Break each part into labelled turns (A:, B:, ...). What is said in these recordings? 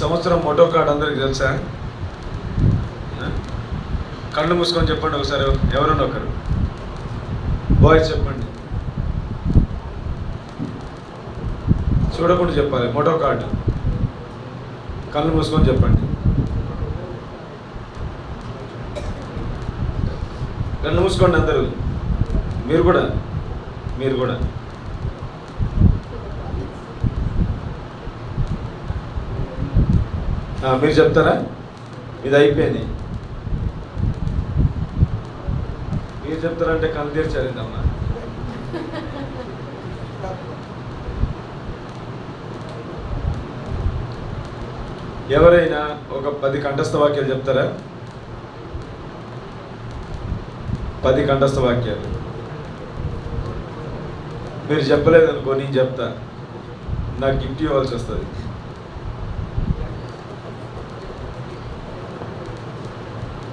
A: సంవత్సరం Moto card అందరికి తెలుసా? కళ్ళు మూసుకొని చెప్పండి ఒకసారి, ఎవరన్నా ఒకరు బాయ్స్ చెప్పండి, చూడకుండా చెప్పాలి. మోటో కార్డు కళ్ళు మూసుకొని చెప్పండి. కళ్ళు మూసుకోండి అందరూ, మీరు కూడా మీరు చెప్తారా? ఇది అయిపోయింది. మీరు చెప్తారంటే కళ్ళు తీర్చారిందమ్మా. ఎవరైనా ఒక 10 కంఠస్థ వాక్యాలు చెప్తారా? 10 కంఠస్థ వాక్యాలు. మీరు చెప్పలేదనుకో, నేను చెప్తా, నాకు గిఫ్ట్ ఇవ్వాల్సి వస్తుంది.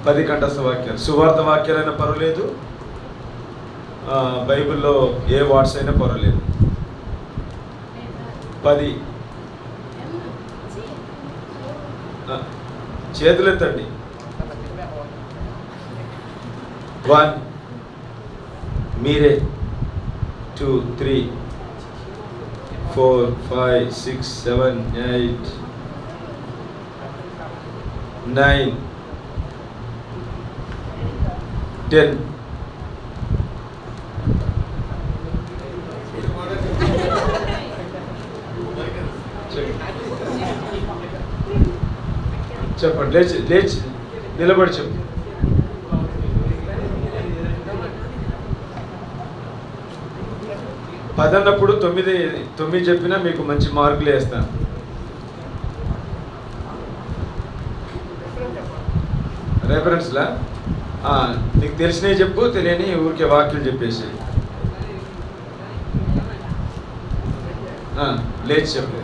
A: పది కంఠస్థ వాక్యాలు. సువార్త వాక్యాలైనా పర్వాలేదు, బైబిల్లో ఏ వార్డ్స్ అయినా పర్వాలేదు. 10 చేతులెత్తండి. 1 మీరే, 2 3 4 5 6 7 8 9 10. చెప్పండి, లేచి నిలబడి చెప్పు. పదన్నప్పుడు 9 చెప్పినా మీకు మంచి మార్కులు వేస్తాను. రెఫరెన్స్లా నీకు తెలిసినవి చెప్పు, తెలియని ఊరికే వాక్యాలు చెప్పేసి. లేచి చెప్పు.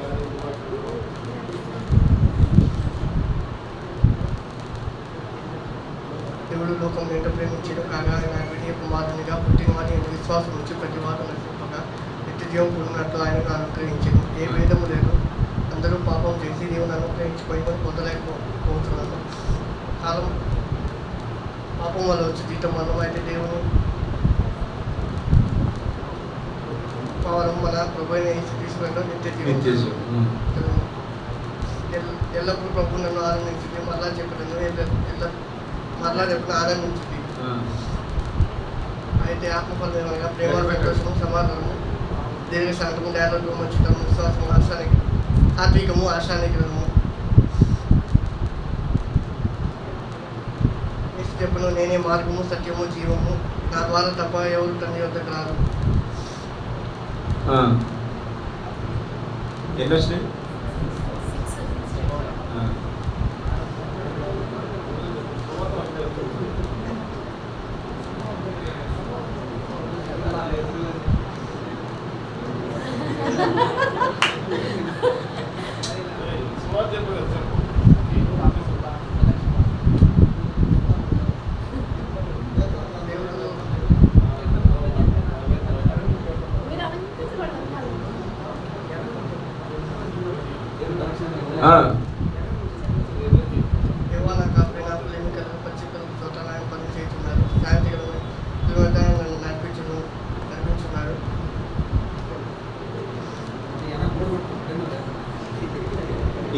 B: దేవుడు లోకం ఎంత ప్రేమించాడు కాగా ఆయన విడియ కుమారునిగా పుట్టిన వారిని విశ్వాసం నుంచి ప్రతి వారు నశింపగా నిత్య జీవం పొందినట్లు ఆయనను అనుగ్రహించాడు. ఏ భేదము లేదు, అందరూ పాపం చేసి దేవుని అనుగ్రహించిపోయి పొందలేకపోతున్నాను. కాలం పాపం వల్ల వచ్చి జీతం మనం అయితే దేవుని మన ప్రభు తీసుకున్నాడు నిత్య జీవం. ఎల్లప్పుడూ ప్రభు నన్ను ఆనందించింది, మరలా చెప్పాను మరలా చెప్పిన ఆనందించింది. అయితే ఆత్మఫలమేమనగా ప్రేమ, సంతోషము, సమాధానము, దీర్ఘశాంతము, దయాళుత్వము, మంచితనము, విశ్వాసము, సాత్వికము, ఆశానిగ్రహము. చెప్పను, నేనే మార్గము, సత్యము, జీవము, నా ద్వారా తప్ప ఎవరు తండ్రి వద్దకు రారు.
A: ఎన్ని వచ్చినాయి?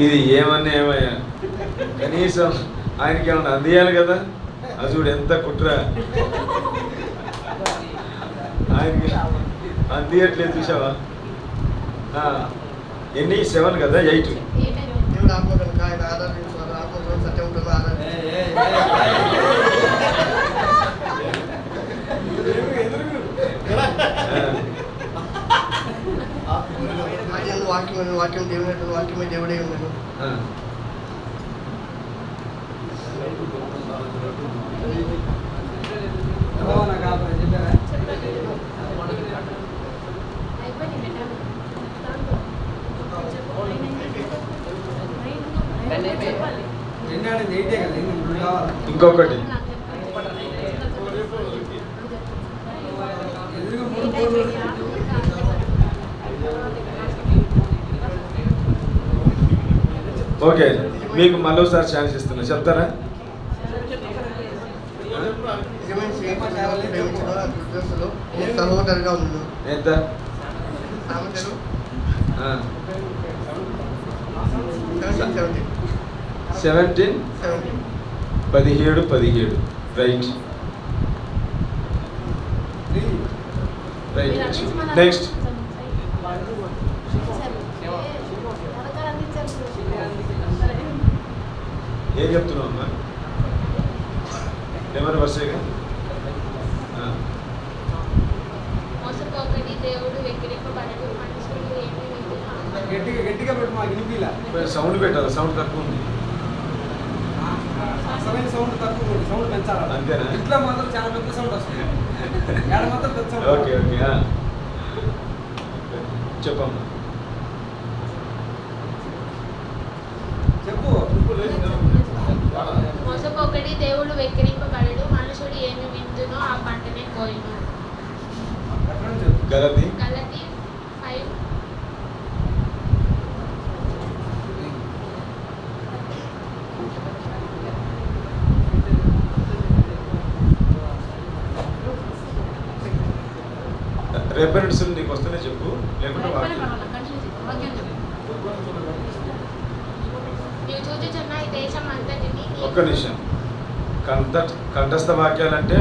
A: ఇది ఏమన్నా ఏమయ్యా, కనీసం ఆయనకి ఏమన్నా అందియాలి కదా. అది చూడు ఎంత కుట్ర, ఆయనకి అందియట్లేదు చూసావా. ఎన్ని 7 కదా, 8.
B: దేవుడు ఆత్మ కనుక ఆయన ఆరాధించారు, ఆత్మతో సత్యంతో వాక్యం దేవుని వాక్యమే దేవుడే ఉన్నాను.
A: ఇంకొకటి ఓకే, మీకు మళ్ళీసారి ఛాన్స్ ఇస్తున్నా, చెప్తారా?
B: నిజమైన స్నేహితులను ప్రేమించడం నా దుర్దశలో నేను సహోదరుగా ఉన్నాను.
A: ఎంత?
B: సామెతలు
A: ఆ,
B: 17.
A: 17, 17 రైట్. Right, next. ఏం చెప్తున్నావు అమ్మా? ఎవరు వరుసగా?
C: మోసపోకండి, దేవుడు వెక్కిరింపబడడు, మనుషులు ఏమీ వింటున్నారు.
D: గట్టిగా పెట్టు, మాకు వినిపిలా.
A: సౌండ్ పెట్టాలి, సౌండ్ తక్కువ ఉంది.
D: అసలైన సౌండ్ తక్కువ ఉంది, సౌండ్ పెంచాలి.
A: అంతేనా?
D: ఇంట్లో మాత్రం చాలా పెద్ద సౌండ్ వస్తుంది, ఏడ మాత్రం పెద్ద సౌండ్.
A: ఓకే ఓకే, చెప్పమ్మా.
D: చెప్పు.
C: మోసపోకడి, దేవుడు వెక్కిరింపబడడు, మనుషుడు ఏమి విందునో ఆ పంటనే కోయును.
D: రెఫరెన్స్ చెప్పు.
A: గలతి
C: గలతీ 5.
A: రెఫరెన్స్ నీకు వస్తేనే చెప్పు, లేకుంటే వాక్యం.
C: నీవు చూచుచున్న ఈ దేశం అంతటిని
A: ఒక్క నిమిషం. కంఠస్థ వాక్యాలంటే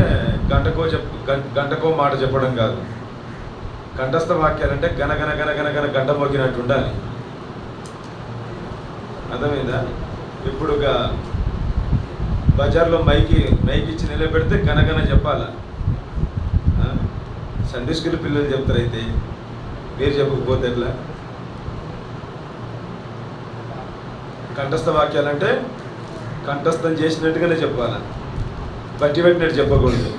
A: గంటకో మాట చెప్పడం కాదు. కంఠస్థ వాక్యాలంటే గనగన గనగన గన గంట మోగినట్టు ఉండాలి. అర్థమైందా? ఇప్పుడుగా బజార్లో మైకి ఇచ్చి నిలబెడితే గనగన చెప్పాలా? సండే స్కూల్ పిల్లలు చెప్తారు, అయితే మీరు చెప్పకపోతే ఎట్లా? కంఠస్థ వాక్యాలంటే కంఠస్థం చేసినట్టుగానే చెప్పాలా, బట్టి పెట్టినట్టు చెప్పకూడదు.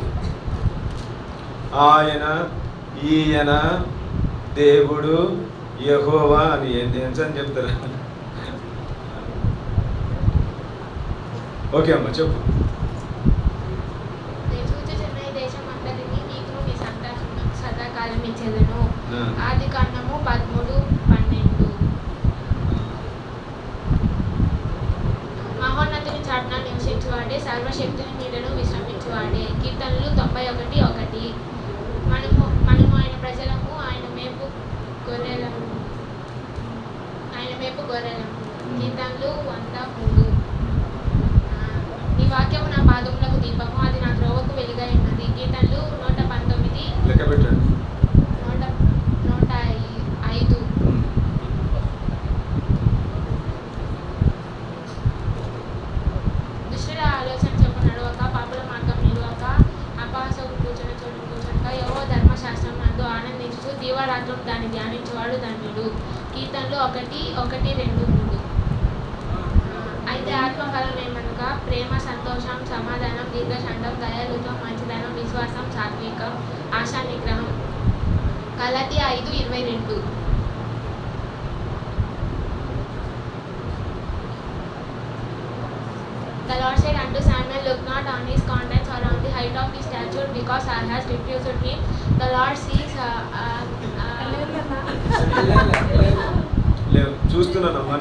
A: ఆయన, ఈయన, దేవుడు, యెహోవా అని అని చెప్తారా? ఓకే అమ్మా, చెప్పు.
C: నీవు చూచుచున్న ఈ దేశం అంతటిని నీకు నీ సంతానమునకు సదాకాలం ఇచ్చేదను. ఆదికాండము 13:12. మహోన్నతుని చాటున నివసించువాడే, సర్వశక్తుని నీడను విశ్రమించువాడే. కీర్తనలు 91:1. మనము ఆయన ప్రజలము, ఆయన మేపు గొర్రెలము. కీర్తనలు 103. నీ వాక్యము నా పాదములకు దీపము, అది నా త్రోవకు వెలుగై ఉన్నది. కీర్తనలు 119.
A: లెక్క పెట్టండి.
C: 105. దుష్టుల ఆలోచన చొప్పున నడవక, పాపుల మార్గం నిలువక, అపహాసకులు కూర్చున్న చోటు కూర్చొనక, యెహోవా ధర్మశాస్త్రం నందు ఆనందించు దీవారాత్రులు దాన్ని ధ్యానించేవాడు ధన్యుడు. కీర్తనలు 1:1-2-3. అయితే ఆత్మఫలం ఏమనగా ప్రేమ, సంతోషం, సమాధానం, దీర్ఘశాంతం, దయాళుత్వం, మంచిదనం, విశ్వాసం, సాత్వికం, ఆశా నిగ్రహం. గలతీ 5:22. The Lord said unto Samuel, Look not on his countenance or on the height of his stature, because thou hast refused him. The Lord sees
A: లేవు, చూస్తున్నానమ్మా.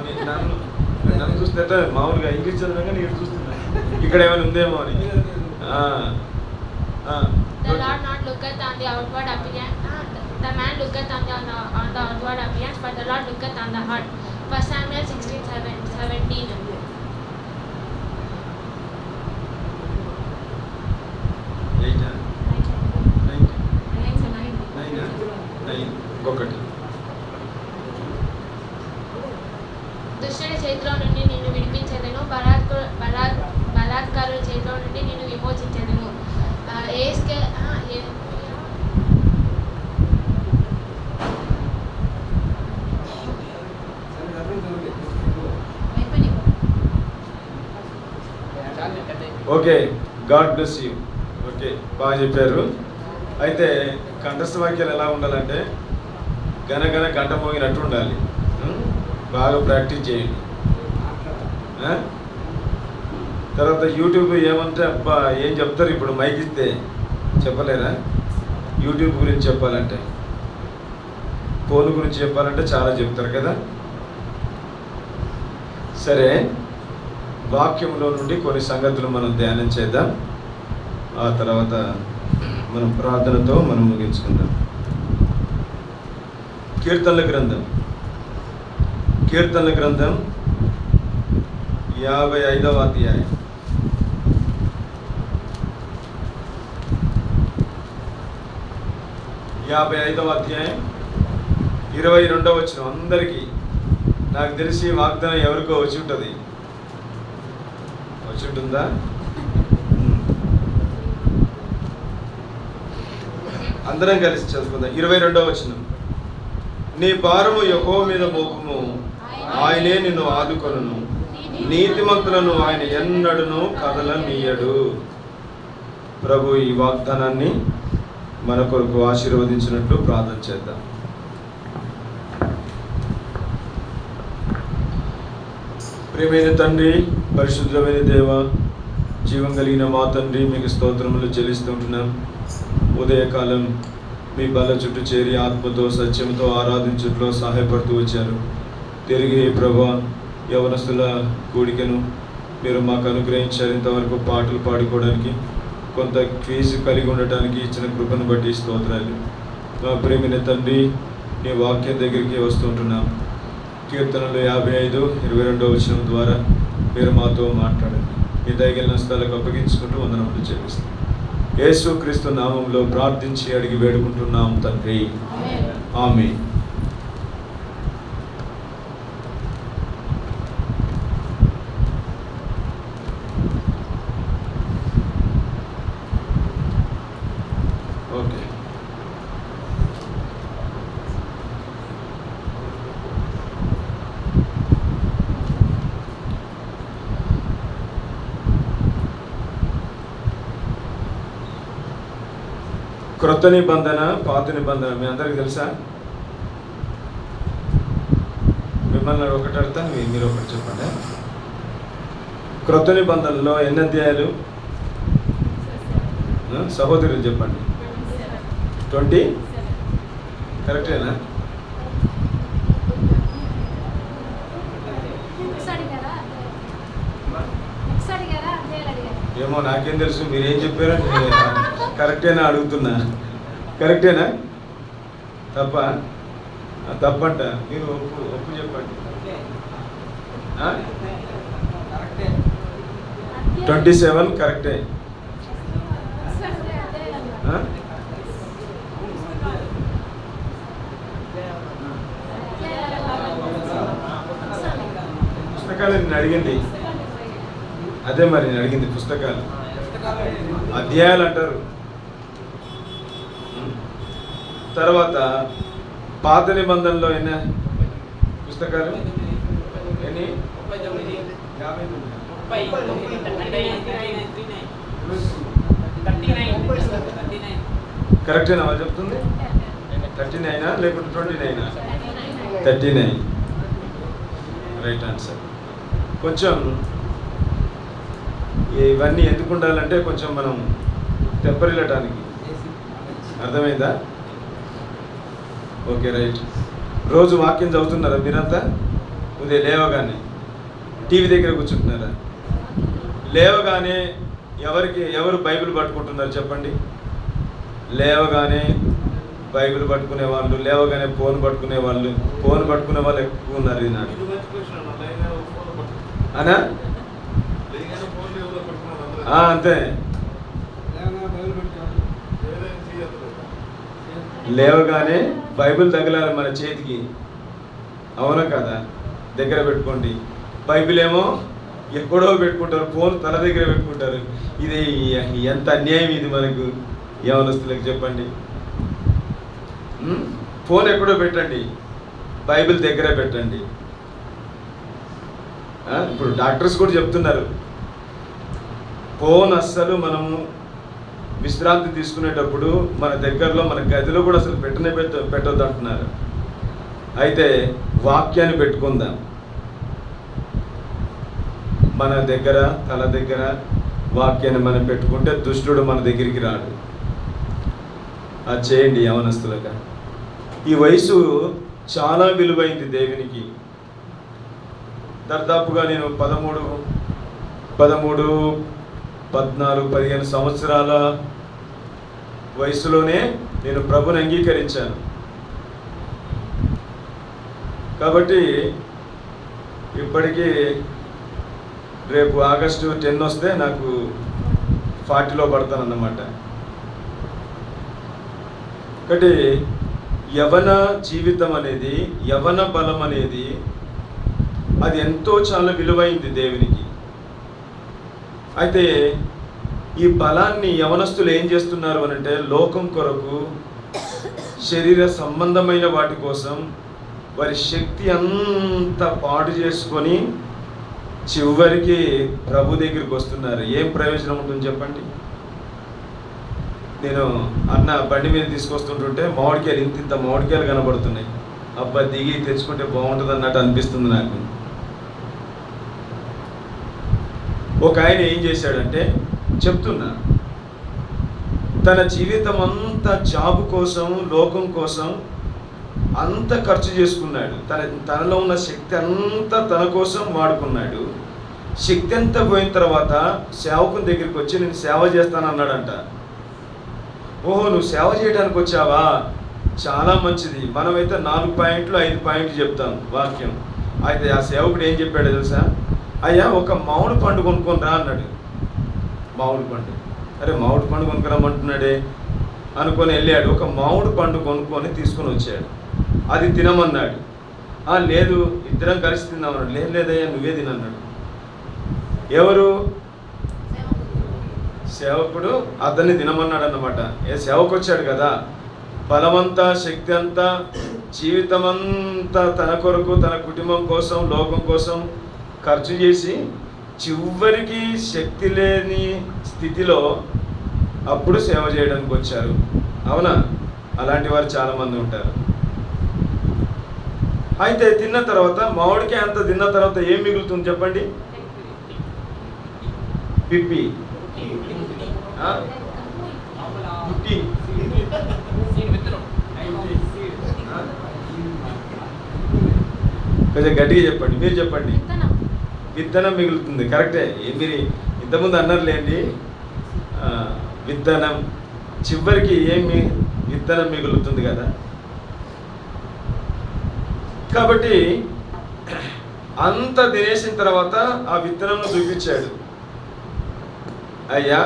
A: నన్ను చూస్తే మామూలుగా ఇంగ్లీష్ చదివినా నేను చూస్తున్నా, ఇక్కడ ఏమైనా ఉందేమో అని.
C: The Lord not looketh on the outward appearance, the man looketh on the outward appearance, but the Lord looketh on the heart. 1 Samuel 16:17.
A: ఇంకొకటి.
C: దుష్టుడి చేతిలో నుండి నిన్ను విడిపించేదను, బలాత్కారుల చేతిలో నుండి నిన్ను విమోచించేదను.
A: Okay, god bless you. Okay, బాగా చెప్పారు. అయితే కంఠస్థ వాక్యాలు ఎలా ఉండాలంటే గనగన గంట మోగినట్టు ఉండాలి. బాగా ప్రాక్టీస్ చేయండి. తర్వాత యూట్యూబ్ ఏమంటే అబ్బా ఏం చెప్తారు ఇప్పుడు, మైక్ ఇస్తే చెప్పలేరా? యూట్యూబ్ గురించి చెప్పాలంటే, ఫోన్ గురించి చెప్పాలంటే చాలా చెప్తారు కదా. సరే, వాక్యంలో నుండి కొన్ని సంగతులు మనం ధ్యానం చేద్దాం. ఆ తర్వాత మనం ప్రార్థనతో మనం ముగించుకుందాం. కీర్తనల గ్రంథం 55వ అధ్యాయం. యాభై 22వ వచనం. అందరికీ నాకు తెలిసి వాగ్దానం ఎవరికో వచ్చి ఉంటుంది. వచ్చి ఉంటుందా? అందరం కలిసి చదువుకుందాం. 22వ వచనం. నీ భారము యెహోవా మీద మోపుము, ఆయనే నిన్ను ఆదుకొనును. నీతిమంతులను ఆయన ఎన్నడూను కదలనీయడు. ప్రభు ఈ వాగ్దానాన్ని మన కొరకు ఆశీర్వదించినట్లు ప్రార్థన చేద్దాం. ప్రియమైన తండ్రి, పరిశుద్ధమైన దేవ, జీవం కలిగిన మా తండ్రి, మీకు స్తోత్రములు చెల్లిస్తుంటున్నాం. ఉదయకాలం మీ బల్ల చుట్టూ చేరి ఆత్మతో సత్యంతో ఆరాధించుట్లో సహాయపడుతూ వచ్చారు. తిరిగి ప్రభువా, యవనస్తుల కూడికను మీరు మాకు అనుగ్రహించారు. ఇంతవరకు పాటలు పాడుకోవడానికి, కొంత క్విజ్ కలిగి ఉండటానికి ఇచ్చిన కృపను బట్టి స్తోత్రాలు. మా ప్రియమైన తండ్రి, నీ వాక్యం దగ్గరికి వస్తుంటున్నాం. కీర్తనలు 55, 22వ వచనం ద్వారా మీరు మాతో మాట్లాడండి. మీ దయగలిగిన స్థలకు అప్పగించుకుంటూ వందనములు చెల్లిస్తాం. యేసు క్రీస్తు నామంలో ప్రార్థించి అడిగి వేడుకుంటున్నాం తండ్రి, ఆమేన్. ఓకే, క్రొత్త నిబంధన, పాత నిబంధన మీ అందరికీ తెలుసా? మిమ్మల్ని ఒకటి అడుగుతాను, మీరు ఒకటి చెప్పండి. క్రొత్త నిబంధనలో ఎన్ని అధ్యాయాలు? సహోదరులు చెప్పండి. 20 కరెక్టేనా? ఏమో నాకేం తెలుసు, మీరేం చెప్పారో కరెక్టేనా అడుగుతున్నా. కరెక్టేనా? తప్పంట. మీరు ఒప్పు చెప్పండి. 27 కరెక్టే. పుస్తకాలు నేను అడిగింది అదే, మరి నేను అడిగింది పుస్తకాలు. అధ్యాయాలు అంటారు. తర్వాత పాత నిబంధనలో ఎన్ని పుస్తకాలు? ఎన్ని? కరెక్టేనా వాళ్ళు చెప్తుంది? 39 లేకుంటే 29? 39 రైట్ ఆన్సర్. కొంచెం ఇవన్నీ ఎందుకు ఉండాలంటే కొంచెం మనం తెప్పరిల్లటానికి. అర్థమైందా? Okay, right. రోజు వాక్యం చదువుతున్నారా మీరంతా? ఉదయం లేవగానే టీవీ దగ్గర కూర్చుంటున్నారా? లేవగానే ఎవరు బైబిల్ పట్టుకుంటున్నారు చెప్పండి? లేవగానే బైబిల్ పట్టుకునే వాళ్ళు, లేవగానే ఫోన్ పట్టుకునే వాళ్ళు ఎక్కువ ఉన్నారు ఈనాడు. అనా? అంతే. లేవగానే బైబిల్ తగలాలి మన చేతికి. అవునా కదా? దగ్గర పెట్టుకోండి. బైబిల్ ఏమో ఎక్కడో పెట్టుకుంటారు, ఫోన్ తల దగ్గర పెట్టుకుంటారు. ఇది ఎంత అన్యాయం ఇది మనకు యవనస్తులకు చెప్పండి. ఫోన్ ఎక్కడో పెట్టండి, బైబిల్ దగ్గర పెట్టండి. ఇప్పుడు డాక్టర్స్ కూడా చెప్తున్నారు, ఫోన్ అస్సలు మనము విశ్రాంతి తీసుకునేటప్పుడు మన దగ్గరలో మన గదిలో కూడా అసలు పెట్టొద్దు అంటున్నారు. అయితే వాక్యాన్ని పెట్టుకుందాం మన దగ్గర, తల దగ్గర వాక్యాన్ని మనం పెట్టుకుంటే దుష్టుడు మన దగ్గరికి రాడు. అది చేయండి యవనస్తులుగా. ఈ వయసు చాలా విలువైంది దేవునికి. దాదాపుగా నేను 13, 14, 15 సంవత్సరాల వయసులోనే నేను ప్రభుని అంగీకరించాను. కాబట్టి ఇప్పటికీ రేపు ఆగస్టు 10 వస్తే నాకు 40లో పడతానన్నమాట. కాబట్టి యవన జీవితం అనేది, యవన బలం అనేది అది ఎంతో చాలా విలువైంది దేవునికి. అయితే ఈ బలాన్ని యవనస్తులు ఏం చేస్తున్నారు అనంటే లోకం కొరకు, శరీర సంబంధమైన వాటి కోసం వారి శక్తి అంతా పాడు చేసుకొని చివరికి ప్రభు దగ్గరికి వస్తున్నారు. ఏం ప్రయోజనం ఉంటుంది చెప్పండి? నేను అన్న బండి మీద తీసుకొస్తుంటుంటే మామిడికాయలు ఇంత మామిడికాయలు కనబడుతున్నాయి. అబ్బా దిగి తెచ్చుకుంటే బాగుంటుంది అన్నట్టు అనిపిస్తుంది నాకు. ఒక ఆయన ఏం చేశాడంటే చెప్తున్నా, తన జీవితం అంతా జాబు కోసం, లోకం కోసం అంత ఖర్చు చేసుకున్నాడు. తనలో ఉన్న శక్తి అంతా తన కోసం వాడుకున్నాడు. శక్తి అంతా పోయిన తర్వాత సేవకుని దగ్గరికి వచ్చి నేను సేవ చేస్తాను అన్నాడంట. ఓహో, నువ్వు సేవ చేయడానికి వచ్చావా? చాలా మంచిది. మనమైతే 4 పాయింట్లు 5 పాయింట్లు చెప్తాం వాక్యం. అయితే ఆ సేవకుడు ఏం చెప్పాడు తెలుసా? అయ్యా, ఒక మామిడి పండు కొనుక్కొని రా అన్నాడు. మామిడి పండు, అరే మామిడి పండు కొనుక్కరమ్మంటున్నాడే అనుకొని వెళ్ళాడు. ఒక మామిడి పండు కొనుక్కొని తీసుకొని వచ్చాడు. అది తినమన్నాడు. లేదు, ఇద్దరం కలిసి తిందామన్నాడు. లేదయ్యా, నువ్వే తినన్నాడు. ఎవరు? సేవకుడు అతన్ని తినమన్నాడు అన్నమాట. సేవకు వచ్చాడు కదా, బలమంతా, శక్తి అంతా, జీవితం అంతా తన కొరకు, తన కుటుంబం కోసం, లోకం కోసం ఖర్చు చేసి చివరికి శక్తి లేని స్థితిలో అప్పుడు సేవ చేయడానికి వచ్చారు. అవునా? అలాంటి వారు చాలామంది ఉంటారు. అయితే తిన్న తర్వాత, మామిడికాయ అంత తిన్న తర్వాత ఏం మిగులుతుంది చెప్పండి? పిప్పి, కొంచెం గట్టిగా చెప్పండి, మీరు చెప్పండి. విత్తనం మిగులుతుంది. కరెక్టే. మీరు ఇంతకుముందు అన్నారులేండి, విత్తనం. చివరికి ఏమి విత్తనం మిగులుతుంది కదా. కాబట్టి అంత తినేసిన తర్వాత ఆ విత్తనంను చూపించాడు. అయ్యా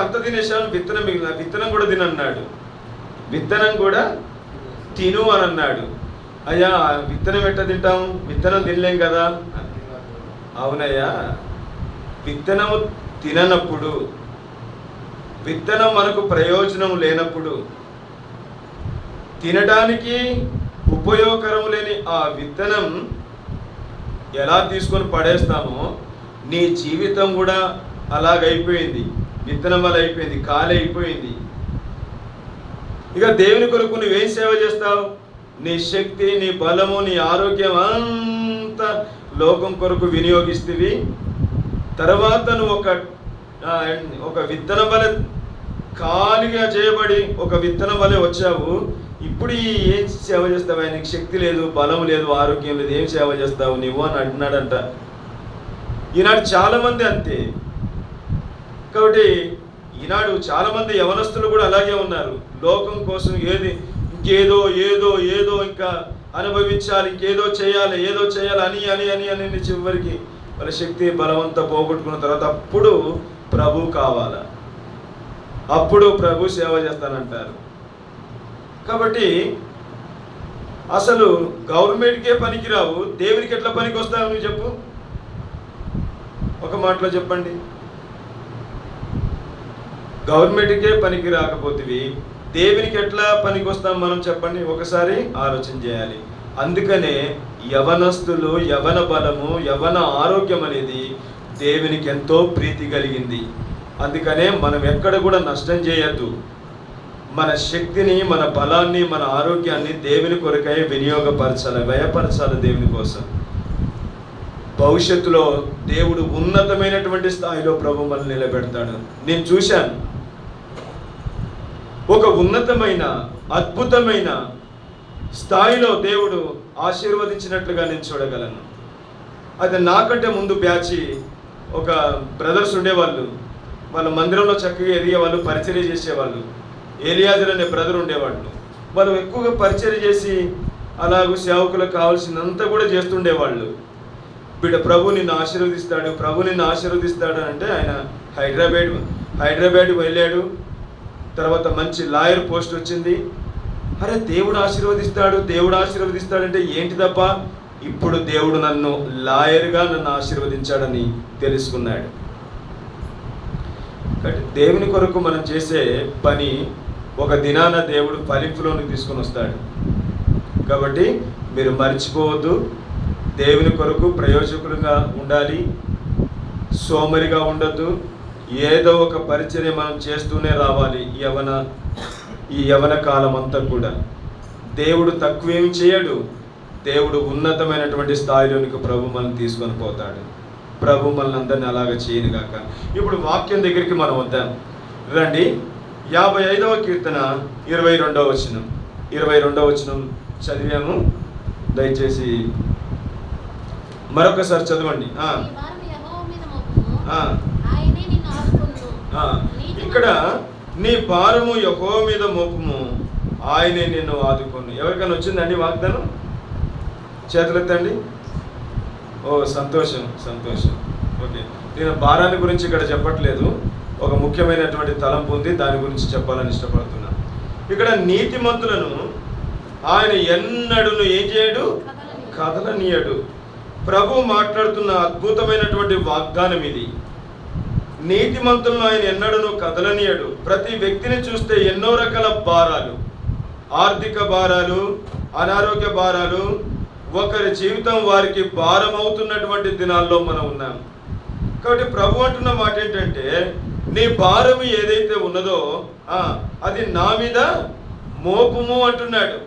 A: అంత తినేసాను, విత్తనం మిగిలిన, విత్తనం కూడా తినన్నాడు. విత్తనం కూడా తిను అని అన్నాడు. అయ్యా, విత్తనం ఎట్లా తింటాం? విత్తనం తినలేం కదా. అవునయ్యా, విత్తనము తిననప్పుడు, విత్తనం మనకు ప్రయోజనం లేనప్పుడు, తినడానికి ఉపయోగకరం లేని ఆ విత్తనం ఎలా తీసుకొని పడేస్తామో నీ జీవితం కూడా అలాగైపోయింది. విత్తనం వల్ల అయిపోయింది, ఖాళీ అయిపోయింది. ఇక దేవుని కొరకు నువ్వేం సేవ చేస్తావు? నీ శక్తి, నీ బలము, నీ ఆరోగ్యం అంతా లోకం కొరకు వినియోగిస్తేవి. తర్వాత నువ్వు ఒక విత్తనం వలె ఖాళీగా చేయబడి ఒక విత్తనం వలె వచ్చావు. ఇప్పుడు ఏం సేవ చేస్తావు? నీకు శక్తి లేదు, బలం లేదు, ఆరోగ్యం లేదు, ఏం సేవ చేస్తావు నువ్వు అని అంటున్నాడంట. ఈనాడు చాలామంది అంతే. కాబట్టి ఈనాడు చాలామంది యవనస్తులు కూడా అలాగే ఉన్నారు. లోకం కోసం ఇంకేదో ఏదో ఏదో ఇంకా అనుభవించాలి, ఇంకేదో చేయాలి, ఏదో చేయాలి అని అని అని అని చివరికి వాళ్ళ శక్తి బలవంతా పోగొట్టుకున్న తర్వాత అప్పుడు ప్రభు కావాలా, అప్పుడు ప్రభు సేవ చేస్తానంటారు. కాబట్టి అసలు గవర్నమెంట్కే పనికిరావు, దేవునికి ఎట్లా పనికి వస్తావు నువ్వు చెప్పు? ఒక మాటలో చెప్పండి. గవర్నమెంట్కే పనికి రాకపోతేవి దేవునికి ఎట్లా పనికి వస్తాం మనం చెప్పండి? ఒకసారి ఆలోచన చేయాలి. అందుకనే యవనస్తులు, యవన బలము, యవన ఆరోగ్యం అనేది దేవునికి ఎంతో ప్రీతి కలిగింది. అందుకనే మనం ఎక్కడ కూడా నష్టం చేయొద్దు. మన శక్తిని, మన బలాన్ని, మన ఆరోగ్యాన్ని దేవుని కొరకై వినియోగపరచాలి, వ్యయపరచాలి దేవుని కోసం. భవిష్యత్తులో దేవుడు ఉన్నతమైనటువంటి స్థాయిలో ప్రభు మనల్ని నిలబెడతాడు. నేను చూశాను, ఒక ఉన్నతమైన, అద్భుతమైన స్థాయిలో దేవుడు ఆశీర్వదించినట్లుగా నేను చూడగలను. అయితే నాకంటే ముందు బ్యాచి ఒక బ్రదర్స్ ఉండేవాళ్ళు. వాళ్ళ మందిరంలో చక్కగా ఎదిగేవాళ్ళు, పరిచర్య చేసేవాళ్ళు. ఎలియాజర్ అనే బ్రదర్ ఉండేవాళ్ళు. వాళ్ళు ఎక్కువగా పరిచర్య చేసి అలాగూ సేవకులకు కావాల్సినంత కూడా చేస్తుండేవాళ్ళు. బిడ్డ ప్రభు నిన్ను ఆశీర్వదిస్తాడు, ప్రభు నిన్ను ఆశీర్వదిస్తాడు అంటే ఆయన హైదరాబాద్ వెళ్ళాడు. తర్వాత మంచి లాయర్ పోస్ట్ వచ్చింది. అరే దేవుడు ఆశీర్వదిస్తాడంటే ఏంటి తప్ప, ఇప్పుడు దేవుడు నన్ను లాయర్గా ఆశీర్వదించాడని తెలుసుకున్నాడు. కాబట్టి దేవుని కొరకు మనం చేసే పని ఒక దినాన దేవుడు ఫలింపులోకి తీసుకొని వస్తాడు. కాబట్టి మీరు మర్చిపోవద్దు, దేవుని కొరకు ప్రయోజకులుగా ఉండాలి, సోమరిగా ఉండద్దు. ఏదో ఒక పరిచర్య మనం చేస్తూనే రావాలి. ఈ యవన కాలం అంతా కూడా దేవుడు తక్కువేం చేయడు. దేవుడు ఉన్నతమైనటువంటి స్థాయిలోనికి ప్రభు మనల్ని తీసుకొని పోతాడు. ప్రభు మనల్ని అందరినీ అలాగ చేయనుగాక. ఇప్పుడు వాక్యం దగ్గరికి మనం వద్దాం రండి. 55వ కీర్తన 22వ వచనం. 22వ వచనం చదివాము, దయచేసి మరొకసారి చదవండి. ఇక్కడ నీ భారము యెహోవా మీద మోపుము, ఆయనే నిన్ను ఆదుకొను. ఎవరికైనా వచ్చిందండి వాగ్దానం? చేతులెత్తండి. ఓ సంతోషం. ఓకే, నేను భారాన్ని గురించి ఇక్కడ చెప్పట్లేదు, ఒక ముఖ్యమైనటువంటి తలంపు ఉంది, దాని గురించి చెప్పాలని ఇష్టపడుతున్నా. ఇక్కడ నీతిమంతులను ఆయన ఎన్నడూను ఏం చేయడు, కదలనీయడు. ప్రభు మాట్లాడుతున్న అద్భుతమైనటువంటి వాగ్దానం ఇది. నీతిమంతులను ఆయన ఎన్నడూను కదలనీయడు. ప్రతి వ్యక్తిని చూస్తే ఎన్నో రకాల భారాలు, ఆర్థిక భారాలు, అనారోగ్య భారాలు, ఒకరి జీవితం వారికి భారం అవుతున్నటువంటి దినాల్లో మనం ఉన్నాం. కాబట్టి ప్రభు అంటున్న మాట ఏంటంటే, నీ భారం ఏదైతే ఉన్నదో అది నా మీద మోపుము అంటున్నాడు.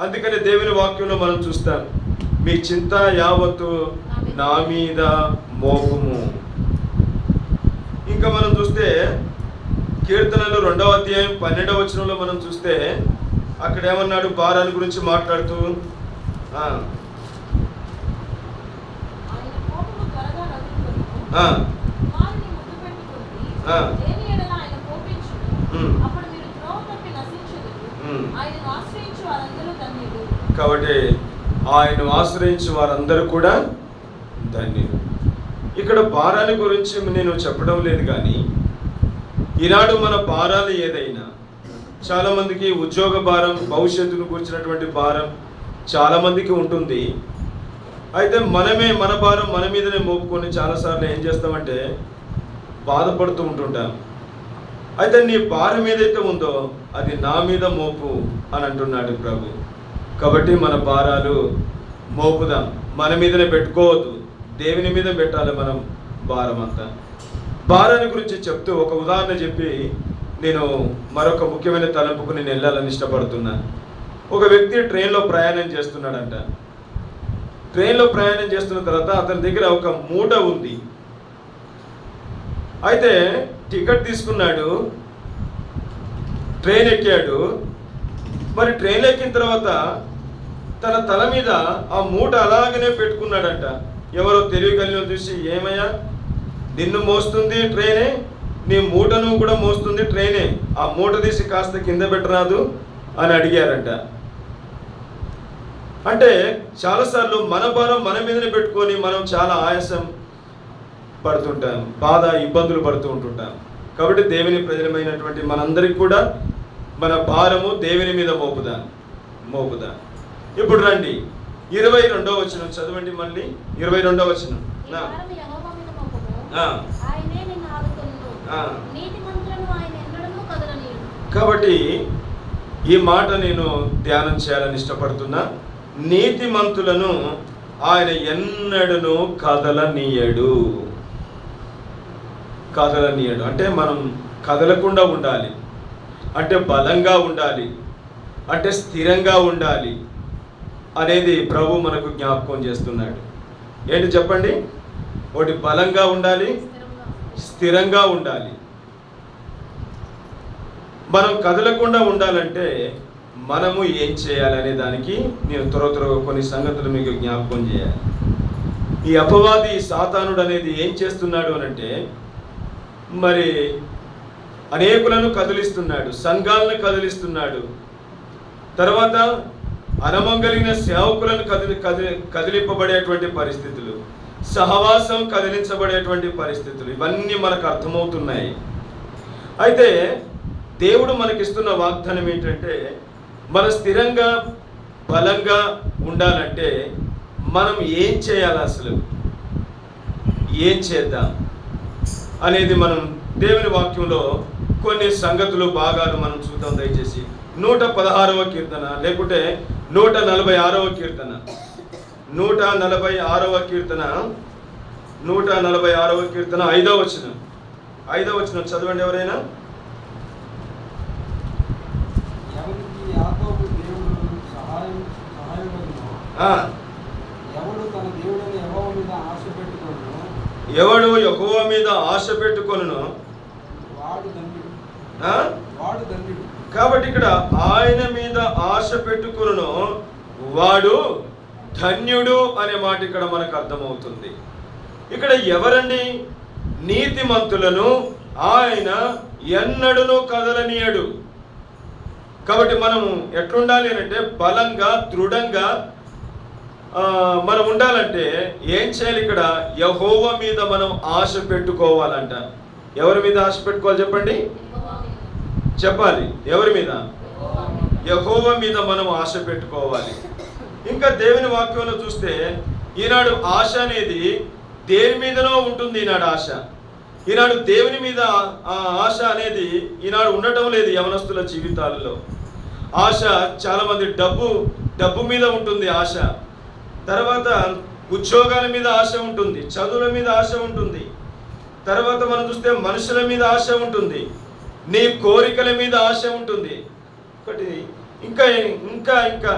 A: అందుకని దేవుని వాక్యంలో మనం చూస్తాం, మీ చింత యావత్తు నా మీద మోపుము. ఇంకా మనం చూస్తే కీర్తనలు 2వ అధ్యాయం 12వ వచనంలో మనం చూస్తే అక్కడ ఏమన్నాడు భారాన్ని గురించి మాట్లాడుతూ, కాబట్టి ఆయన ఆశ్రయించి వారందరూ కూడా ధన్యులు. ఇక్కడ భారాల గురించి నేను చెప్పడం లేదు, కానీ ఈనాడు మన భారాలు ఏదైనా, చాలామందికి ఉద్యోగ భారం, భవిష్యత్తును కూర్చున్నటువంటి భారం చాలామందికి ఉంటుంది. అయితే మన భారం మన మీదనే మోపుకొని చాలాసార్లు ఏం చేస్తామంటే బాధపడుతూ ఉంటుంటాం. అయితే నీ భారం ఏదైతే ఉందో అది నా మీద మోపు అని అంటున్నాడు ప్రభు. కాబట్టి మన భారాలు మోపుదాం, మన మీదనే పెట్టుకోవద్దు, దేవుని మీద పెట్టాలి మనం భారం అంతా. భారాన్ని గురించి చెప్తూ ఒక ఉదాహరణ చెప్పి నేను మరొక ముఖ్యమైన తలంపుకు నేను వెళ్ళాలని ఇష్టపడుతున్నా. ఒక వ్యక్తి ట్రైన్లో ప్రయాణం చేస్తున్నాడంట. ట్రైన్లో ప్రయాణం చేస్తున్న తర్వాత అతని దగ్గర ఒక మూట ఉంది. అయితే టికెట్ తీసుకున్నాడు, ట్రైన్ ఎక్కాడు. మరి ట్రైన్ ఎక్కిన తర్వాత తన తల మీద ఆ మూట అలాగనే పెట్టుకున్నాడంట. ఎవరో తెలియగలిగిన చూసి, ఏమయ్యా నిన్ను మోస్తుంది ట్రైనే, నీ మూటను కూడా మోస్తుంది ట్రైనే, ఆ మూట తీసి కాస్త కింద పెట్టరాదు అని అడిగారంట. అంటే చాలాసార్లు మన భారం మన మీదనే పెట్టుకొని మనం చాలా ఆయాసం పడుతుంటాం, బాధ ఇబ్బందులు పడుతూ ఉంటుంటాం. కాబట్టి దేవుని ప్రజలమైనటువంటి మనందరికి కూడా మన భారము దేవుని మీద మోపుదా. ఇప్పుడు రండి 22వ వచనం చదవండి, మళ్ళీ 22వ వచనం. కాబట్టి ఈ మాట నేను ధ్యానం చేయాలని ఇష్టపడుతున్నా. నీతిమంతులను ఆయన ఎన్నడూ కదలనీయడు అంటే మనం కదలకుండా ఉండాలి, అంటే బలంగా ఉండాలి, అంటే స్థిరంగా ఉండాలి అనేది ప్రభు మనకు జ్ఞాపకం చేస్తున్నాడు. ఏంటి చెప్పండి? ఒకటి బలంగా ఉండాలి, స్థిరంగా ఉండాలి. మనం కదలకుండా ఉండాలంటే మనము ఏం చేయాలనే దానికి నేను త్వరగా కొన్ని సంగతులు మీకు జ్ఞాపకం చేయాలి. ఈ అపవాది సాతానుడు అనేది ఏం చేస్తున్నాడు అనంటే, మరి అనేకులను కదిలిస్తున్నాడు, సంఘాలను కదిలిస్తున్నాడు, తర్వాత అనమంగలిగిన సేవకులను కదిలింపబడేటువంటి పరిస్థితులు, సహవాసం కదిలించబడేటువంటి పరిస్థితులు, ఇవన్నీ మనకు అర్థమవుతున్నాయి. అయితే దేవుడు మనకిస్తున్న వాగ్దానం ఏంటంటే, మన స్థిరంగా బలంగా ఉండాలంటే మనం ఏం చేయాలి, అసలు ఏం చేద్దాం అనేది మనం దేవుని వాక్యంలో కొన్ని సంగతులు భాగాలు మనం చూద్దాం. దయచేసి 116వ కీర్తన లేకుంటే 146వ కీర్తన 146వ కీర్తన 146వ కీర్తన 5వ వచనం చదవండి ఎవరైనా. ఎవడు యెహోవా మీద ఆశ పెట్టుకొనును కాబట్టి ఇక్కడ ఆయన మీద ఆశ పెట్టుకొనును వాడు ధన్యుడు అనే మాట ఇక్కడ మనకు అర్థమవుతుంది. ఇక్కడ ఎవరండి? నీతిమంతులను ఆయన ఎన్నడూను కదలనీయడు. కాబట్టి మనం ఎట్లుండాలి అంటే బలంగా దృఢంగా మనం ఉండాలంటే ఏం చేయాలి? ఇక్కడ యెహోవా మీద మనం ఆశ పెట్టుకోవాలంట. ఎవరి మీద ఆశ పెట్టుకోవాలి చెప్పండి, చెప్పాలి. ఎవరి మీద? యెహోవా మీద మనం ఆశ పెట్టుకోవాలి. ఇంకా దేవుని వాక్యంలో చూస్తే ఈనాడు ఆశ అనేది దేని మీదనో ఉంటుంది. ఈనాడు ఆశ, ఈనాడు దేవుని మీద ఆ ఆశ అనేది ఈనాడు ఉండటం లేదు యవనస్తుల జీవితాలలో. ఆశ చాలామంది డబ్బు మీద ఉంటుంది ఆశ, తర్వాత ఉద్యోగాల మీద ఆశ ఉంటుంది, చదువుల మీద ఆశ ఉంటుంది, తర్వాత మనం చూస్తే మనుషుల మీద ఆశ ఉంటుంది, నీ కోరికల మీద ఆశ ఉంటుంది. ఒకటి ఇంకా ఇంకా ఇంకా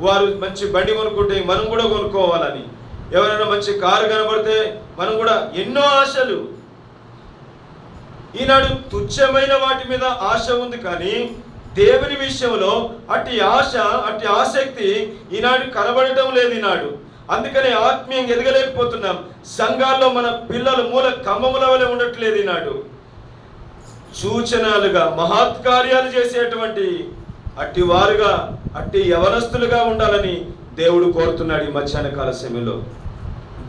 A: వారు మంచి బండి కొనుక్కుంటే మనం కూడా కొనుక్కోవాలని, ఎవరైనా మంచి కారు కనబడితే మనం కూడా ఎన్నో ఆశలు. ఈనాడు తుచ్చమైన వాటి మీద ఆశ ఉంది, కానీ దేవుని విషయంలో అట్టి ఆశ అట్టి ఆసక్తి ఈనాడు కనబడటం లేదు ఈనాడు. అందుకని ఆత్మీయంగా ఎదగలేకపోతున్నాం. సంఘాల్లో మన పిల్లలు మూల కంబముల వలె ఉండట్లేదు ఈనాడు. సూచనలుగా మహత్కార్యాలు చేసేటువంటి అట్టి వారుగా అట్టి యవనస్తులుగా ఉండాలని దేవుడు కోరుతున్నాడు ఈ మధ్యాహ్న కాల సమయంలో.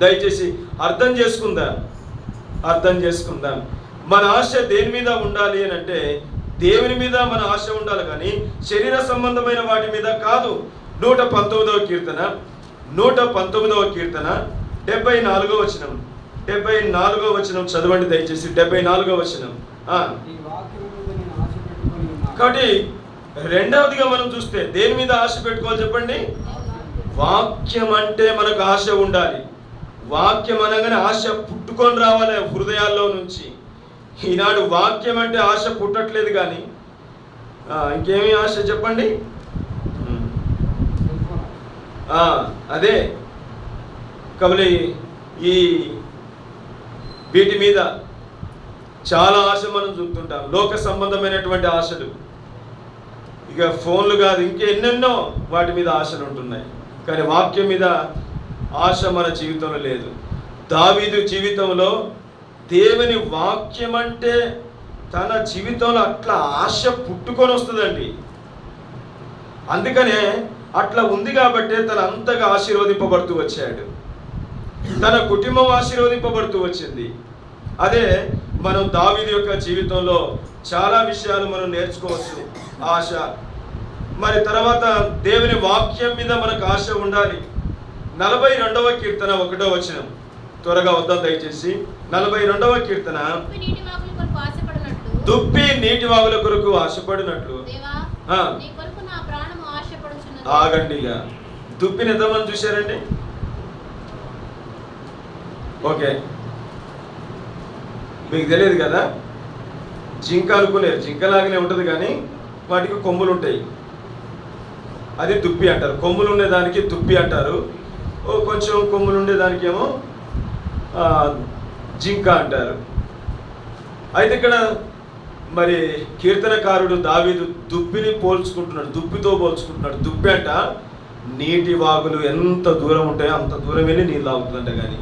A: దయచేసి అర్థం చేసుకుందాం. మన ఆశ దేని మీద ఉండాలి అని అంటే దేవుని మీద మన ఆశ ఉండాలి, కానీ శరీర సంబంధమైన వాటి మీద కాదు. 119వ కీర్తన 74వ వచనం 74వ వచనం చదవండి దయచేసి. 74వ వచనం. కాబట్టి రెండవదిగా మనం చూస్తే దేని మీద ఆశ పెట్టుకోవాలి చెప్పండి? వాక్యం అంటే మనకు ఆశ ఉండాలి. వాక్యం అనగానే ఆశ పుట్టుకొని రావాలి హృదయాల్లో నుంచి. ఈనాడు వాక్యం అంటే ఆశ పుట్టట్లేదు, కానీ ఇంకేమీ ఆశ చెప్పండి? అదే కాబట్టి ఈ వీటి మీద చాలా ఆశ మనం చూస్తుంటాం, లోక సంబంధమైనటువంటి ఆశలు. ఇక ఫోన్లు కాదు, ఇంకెన్నెన్నో వాటి మీద ఆశలు ఉంటున్నాయి, కానీ వాక్యం మీద ఆశ మన జీవితంలో లేదు. దావీదు జీవితంలో దేవుని వాక్యం అంటే తన జీవితంలో అట్లా ఆశ పుట్టుకొని వస్తుందండి. అందుకనే అట్లా ఉంది కాబట్టి తను అంతగా ఆశీర్వదింపబడుతూ వచ్చాడు, తన కుటుంబం ఆశీర్వదింపబడుతూ వచ్చింది. అదే మనం దావీదు యొక్క జీవితంలో చాలా విషయాలు మనం నేర్చుకోవచ్చు. ఆశ, మరి తర్వాత దేవుని వాక్యం మీద మనకు ఆశ ఉండాలి. 42వ కీర్తన 1వ వచనం త్వరగా వద్దాం దయచేసి. 42వ కీర్తన. దుప్పి నీటి వాగుల కొరకు ఆశపడినట్లు. ఆగండిగా, దుప్పిని ఎంతమంది చూశారండి? ఓకే, మీకు తెలియదు కదా. జింక అనుకునేరు, జింకలాగానే ఉంటుంది కానీ వాటికి కొమ్ములు ఉంటాయి, అది దుప్పి అంటారు. కొమ్ములు ఉండేదానికి దుప్పి అంటారు, కొంచెం కొమ్ములు ఉండేదానికి ఏమో జింక అంటారు. అయితే ఇక్కడ మరి కీర్తనకారుడు దావీదు దుప్పిని పోల్చుకుంటున్నాడు, దుప్పితో పోల్చుకుంటున్నాడు. దుప్పి అంట నీటి వాగులు ఎంత దూరం ఉంటాయో అంత దూరం వెళ్ళి నీళ్ళు తాగుతుందంట. కానీ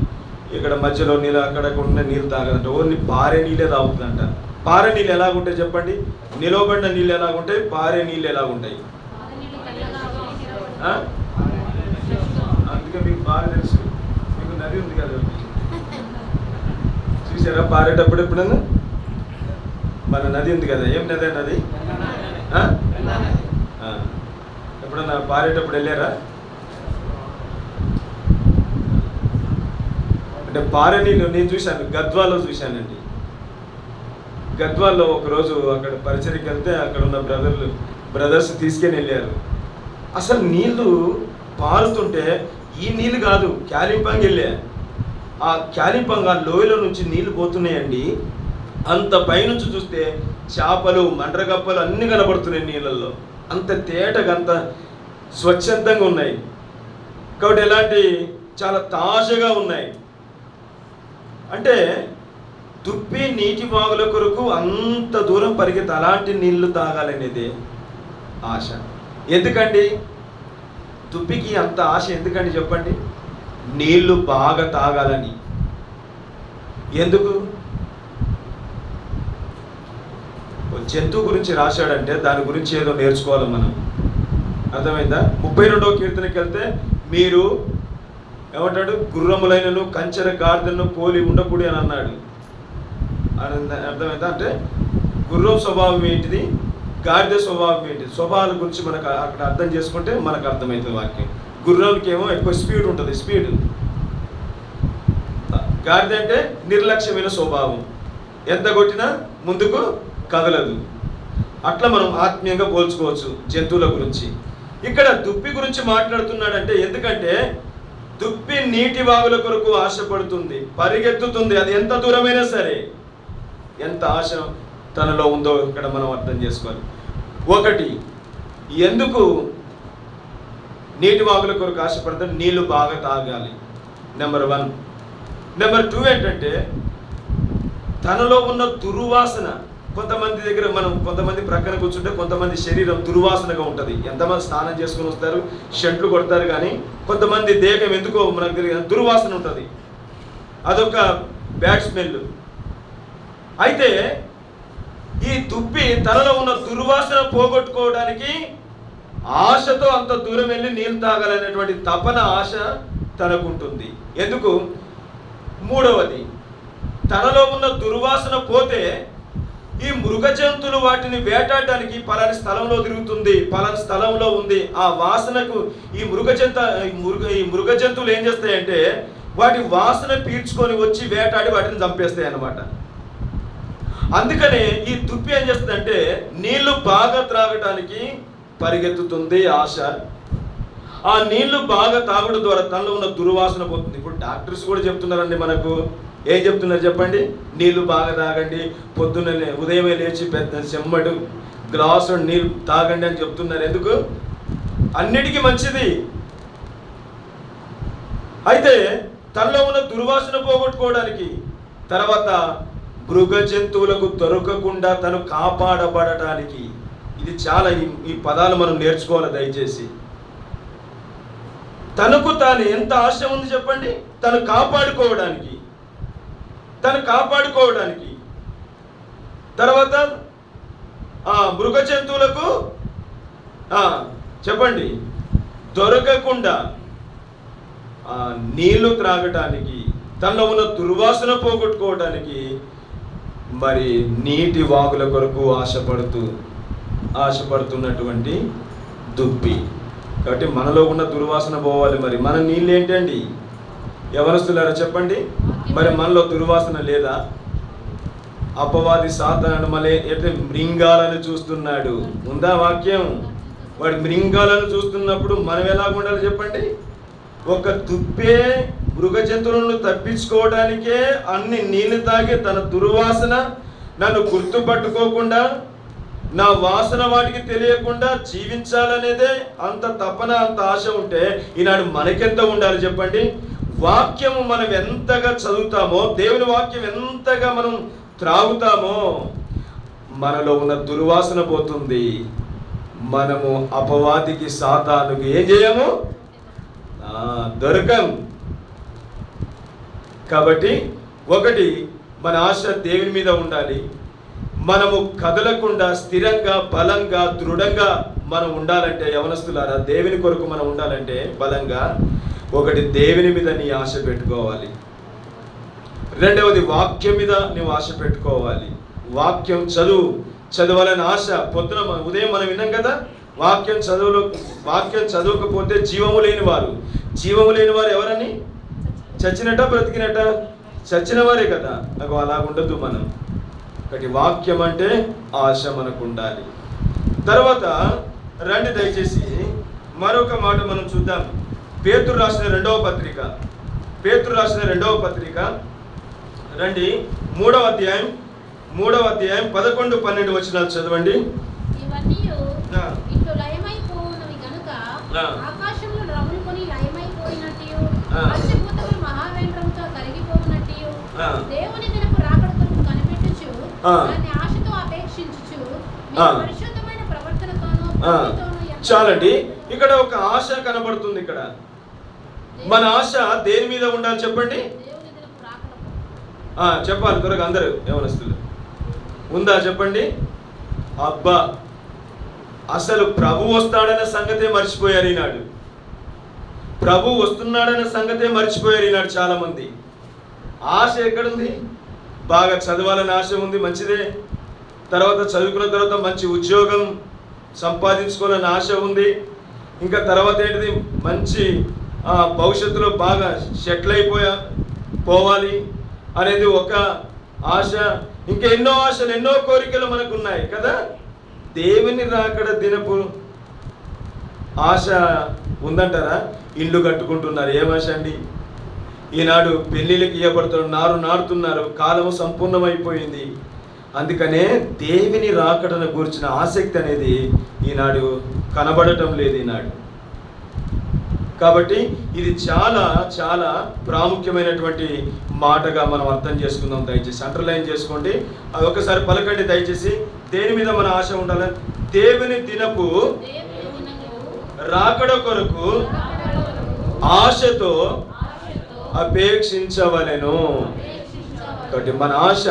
A: ఇక్కడ మధ్యలో నీళ్ళు అక్కడ ఉన్న నీళ్ళు తాగదంట, ఓన్లీ పారే నీళ్ళే తాగుతుందంట. పారే నీళ్ళు ఎలాగుంటాయి చెప్పండి? నిలవబడిన నీళ్ళు ఎలాగుంటాయి, పారే నీళ్ళు ఎలాగుంటాయి? అందుకే మీకు బాగా తెలుసు, మీకు నది ఉంది కదా, చూసారా పారేటప్పుడు ఎప్పుడన్నా? మన నది ఉంది కదా, ఏం నది నది? ఎప్పుడన్నా పారేటప్పుడు వెళ్ళారా? అంటే పారే నీళ్ళు నేను చూశాను, గద్వాల్లో చూశానండి. గద్వాల్లో ఒకరోజు అక్కడ పరిచయకి వెళ్తే అక్కడ ఉన్న బ్రదర్స్ తీసుకొని వెళ్ళారు. అసలు నీళ్ళు పారుతుంటే ఈ నీళ్ళు కాదు, క్యాలింపాంగ్ వెళ్ళా. ఆ క్యాలింపాంగ్ ఆ లోయలో నుంచి నీళ్లు పోతున్నాయండి. అంత పైనుంచి చూస్తే చేపలు, మండ్రగప్పలు అన్నీ కనబడుతున్నాయి నీళ్ళల్లో. అంత తేటగా, అంత స్వచ్ఛందంగా ఉన్నాయి. కాబట్టి ఎలాంటి చాలా తాజాగా ఉన్నాయి. అంటే దుప్పి నీటి వాగుల కొరకు అంత దూరం పరిగెత్తి అలాంటి నీళ్లు తాగాలనేది ఆశ. ఎందుకండి దుప్పికి అంత ఆశ? ఎందుకండి చెప్పండి? నీళ్లు బాగా తాగాలని. ఎందుకు? జంతువు గురించి రాశాడంటే దాని గురించి ఏదో నేర్చుకోవాలి మనం, అర్థమైందా? 32వ కీర్తనకి వెళ్తే మీరు ఏమంటాడు? గుర్రములైనను కంచెర గాడిదలను పోలి ఉండకూడదు అని అన్నాడు. అర్థమైందా? అంటే గుర్రం స్వభావం ఏంటిది, గాడిద స్వభావం ఏంటిది, స్వభావాల గురించి మనకు అక్కడ అర్థం చేసుకుంటే మనకు అర్థమవుతుంది వాక్యం. గుర్రంకి ఏమో ఎక్కువ స్పీడ్ ఉంటుంది, స్పీడ్. గాడిద అంటే నిర్లక్ష్యమైన స్వభావం, ఎంత కొట్టినా ముందుకు కదలదు. అట్లా మనం ఆత్మీయంగా పోల్చుకోవచ్చు జంతువుల గురించి. ఇక్కడ దుప్పి గురించి మాట్లాడుతున్నాడంటే ఎందుకంటే దుప్పి నీటి వాగుల కొరకు ఆశపడుతుంది, పరిగెత్తుతుంది. అది ఎంత దూరమైనా సరే, ఎంత ఆశ తనలో ఉందో ఇక్కడ మనం అర్థం చేసుకోవాలి. ఒకటి, ఎందుకు నీటి వాగుల కొరకు ఆశపడుతుంది? నీళ్లు బాగా తాగాలి, నెంబర్ 1. నెంబర్ 2 ఏంటంటే తనలో ఉన్న దుర్వాసన. కొంతమంది దగ్గర మనం కొంతమంది ప్రక్కన కూర్చుంటే కొంతమంది శరీరం దుర్వాసనగా ఉంటుంది. ఎంతమంది స్నానం చేసుకుని వస్తారు, షెంట్లు కొడతారు, కానీ కొంతమంది దేహం ఎందుకో మనకు తెలియదు దుర్వాసన ఉంటుంది. అదొక బ్యాడ్ స్మెల్. అయితే ఈ దుప్పి తనలో ఉన్న దుర్వాసన పోగొట్టుకోవడానికి ఆశతో అంత దూరం వెళ్ళి నీళ్ళు తాగాలనేటువంటి తపన, ఆశ తనకుంటుంది. ఎందుకు? 3వది, తనలో ఉన్న దుర్వాసన పోతే ఈ మృగ జంతువులు వాటిని వేటాడడానికి పలాని స్థలంలో తిరుగుతుంది, పలాని స్థలంలో ఉంది. ఆ వాసనకు ఈ మృగ జంతువులు ఏం చేస్తాయంటే వాటి వాసన పీల్చుకొని వచ్చి వేటాడి వాటిని చంపేస్తాయి అన్నమాట. అందుకనే ఈ దుప్పి ఏం చేస్తుందంటే నీళ్లు బాగా త్రాగటానికి పరిగెత్తుతుంది ఆశ. ఆ నీళ్లు బాగా తాగడం ద్వారా తనలో ఉన్న దుర్వాసన పోతుంది. ఇప్పుడు డాక్టర్స్ కూడా చెప్తున్నారండి మనకు. ఏం చెప్తున్నారు చెప్పండి? నీళ్లు బాగా తాగండి, పొద్దున్నే ఉదయమే లేచి పెద్ద చెమ్మడు గ్లాసు నీళ్ళు తాగండి అని చెప్తున్నారు. ఎందుకు? అన్నిటికీ మంచిది. అయితే తనలో ఉన్న దుర్వాసన పోగొట్టుకోవడానికి, తర్వాత మృగ జంతువులకు దొరకకుండా తను కాపాడబడటానికి. ఇది చాలా ఈ పదాలు మనం నేర్చుకోవాలి దయచేసి. తనకు తాను ఎంత ఆశ ఉంది చెప్పండి? తను కాపాడుకోవడానికి. తర్వాత మృగ జంతువులకు చెప్పండి దొరకకుండా నీళ్లు త్రాగటానికి, తనలో ఉన్న దుర్వాసన పోగొట్టుకోవడానికి మరి నీటి వాగుల కొరకు ఆశపడుతున్నటువంటి దుప్పి. కాబట్టి మనలో ఉన్న దుర్వాసన పోవాలి. మరి మన నీళ్ళు ఏంటండి యవనస్తులారా చెప్పండి? మరి మనలో దుర్వాసన లేదా? అపవాది సాతానుడు మళ్ళీ ఎట్లా మృంగాలను చూస్తున్నాడు, ఉందా వాక్యం? వాడు మృంగాలను చూస్తున్నప్పుడు మనం ఎలా ఉండాలి చెప్పండి? ఒక దుప్పే మృగ జంతువులను తప్పించుకోవడానికే అన్ని నీళ్లు తాగి తన దుర్వాసన నన్ను గుర్తుపట్టుకోకుండా, నా వాసన వాటికి తెలియకుండా జీవించాలనేదే అంత తపన, అంత ఆశ ఉంటే ఈనాడు మనకెంత ఉండాలి చెప్పండి? వాక్యము మనం ఎంతగా చదువుతామో, దేవుని వాక్యం ఎంతగా మనం త్రాగుతామో, మనలో ఉన్న దుర్వాసన పోతుంది. మనము అపవాదికి సాతానుకి ఏం చేయము, దొరకం. కాబట్టి ఒకటి, మన ఆశ దేవుని మీద ఉండాలి. మనము కదలకుండా స్థిరంగా, బలంగా, దృఢంగా మనం ఉండాలంటే, యవనస్తులారా, దేవుని కొరకు మనం ఉండాలంటే బలంగా, ఒకటి దేవుని మీద నీ ఆశ పెట్టుకోవాలి. రెండవది వాక్యం మీద నువ్వు ఆశ పెట్టుకోవాలి. వాక్యం చదవాలని ఆశ. పొద్దున ఉదయం మనం విన్నాం కదా, వాక్యం చదవకపోతే జీవము లేని వారు. జీవము లేని వారు ఎవరని? చచ్చినట్ట బ్రతికినట్ట? చచ్చిన వారే కదా. నాకు అలా ఉండదు. మనం ఒకటి వాక్యం అంటే ఆశ మనకు ఉండాలి. తర్వాత రండి దయచేసి మరొక మాట మనం చూద్దాం. పేతురు రాసిన రెండవ పత్రిక రండి, 3వ అధ్యాయం 11-12 వచనాలు చదవండి.
E: ఇవన్నీ ఇట్లు లయమైపోవునవి గనుక ఆకాశంలో రములుకొని లయమైపోయినట్టు పంచభూతములు మహావేంద్రంతో కరిగిపోవునట్టు దేవుని దినపు రాకడకు కనిపెట్టుచు దాన్ని ఆశతో అపేక్షించుచు పరిశుద్ధమైన ప్రవర్తనతోనూ
A: చాలండి. ఇక్కడ ఒక ఆశ కనబడుతుంది. ఇక్కడ మన ఆశ దేని మీద ఉండాలి చెప్పండి? చెప్పాలి త్వరగా అందరూ యవనస్తులు. ఉందా చెప్పండి? అబ్బా, అసలు ప్రభు వస్తాడనే సంగతే మర్చిపోయారు ఈనాడు. ప్రభు వస్తున్నాడనే సంగతే మర్చిపోయారు ఈనాడు చాలా మంది. ఆశ ఎక్కడుంది? బాగా చదవాలని ఆశ ఉంది, మంచిదే. తర్వాత చదువుకున్న తర్వాత మంచి ఉద్యోగం సంపాదించుకోవాలని ఆశ ఉంది. ఇంకా తర్వాత ఏంటిది? మంచి భవిష్యత్తులో బాగా సెటిల్ పోవాలి అనేది ఒక ఆశ. ఇంకా ఎన్నో ఆశలు, ఎన్నో కోరికలు మనకు ఉన్నాయి కదా. దేవుని రాకడ దినపు ఆశ ఉందంటారా? ఇల్లు కట్టుకుంటున్నారు. ఏం ఆశ అండి? ఈనాడు పెళ్ళిళ్ళకి ఇవ్వబడుతున్నారు, నాడుతున్నారు. కాలము సంపూర్ణమైపోయింది. అందుకనే దేవుని రాకడను గురించిన ఆసక్తి అనేది ఈనాడు కనబడటం లేదు ఈనాడు. కాబట్టి ఇది చాలా చాలా ప్రాముఖ్యమైనటువంటి మాటగా మనం అర్థం చేసుకుందాం. దయచేసి అండర్లైన్ చేసుకోండి. అది ఒకసారి పలకండి దయచేసి. దేని మీద మన ఆశ ఉండాలి? దేవుని దినపు రాకడ కొరకు ఆశతో అపేక్షించవలెను. కాబట్టి మన ఆశ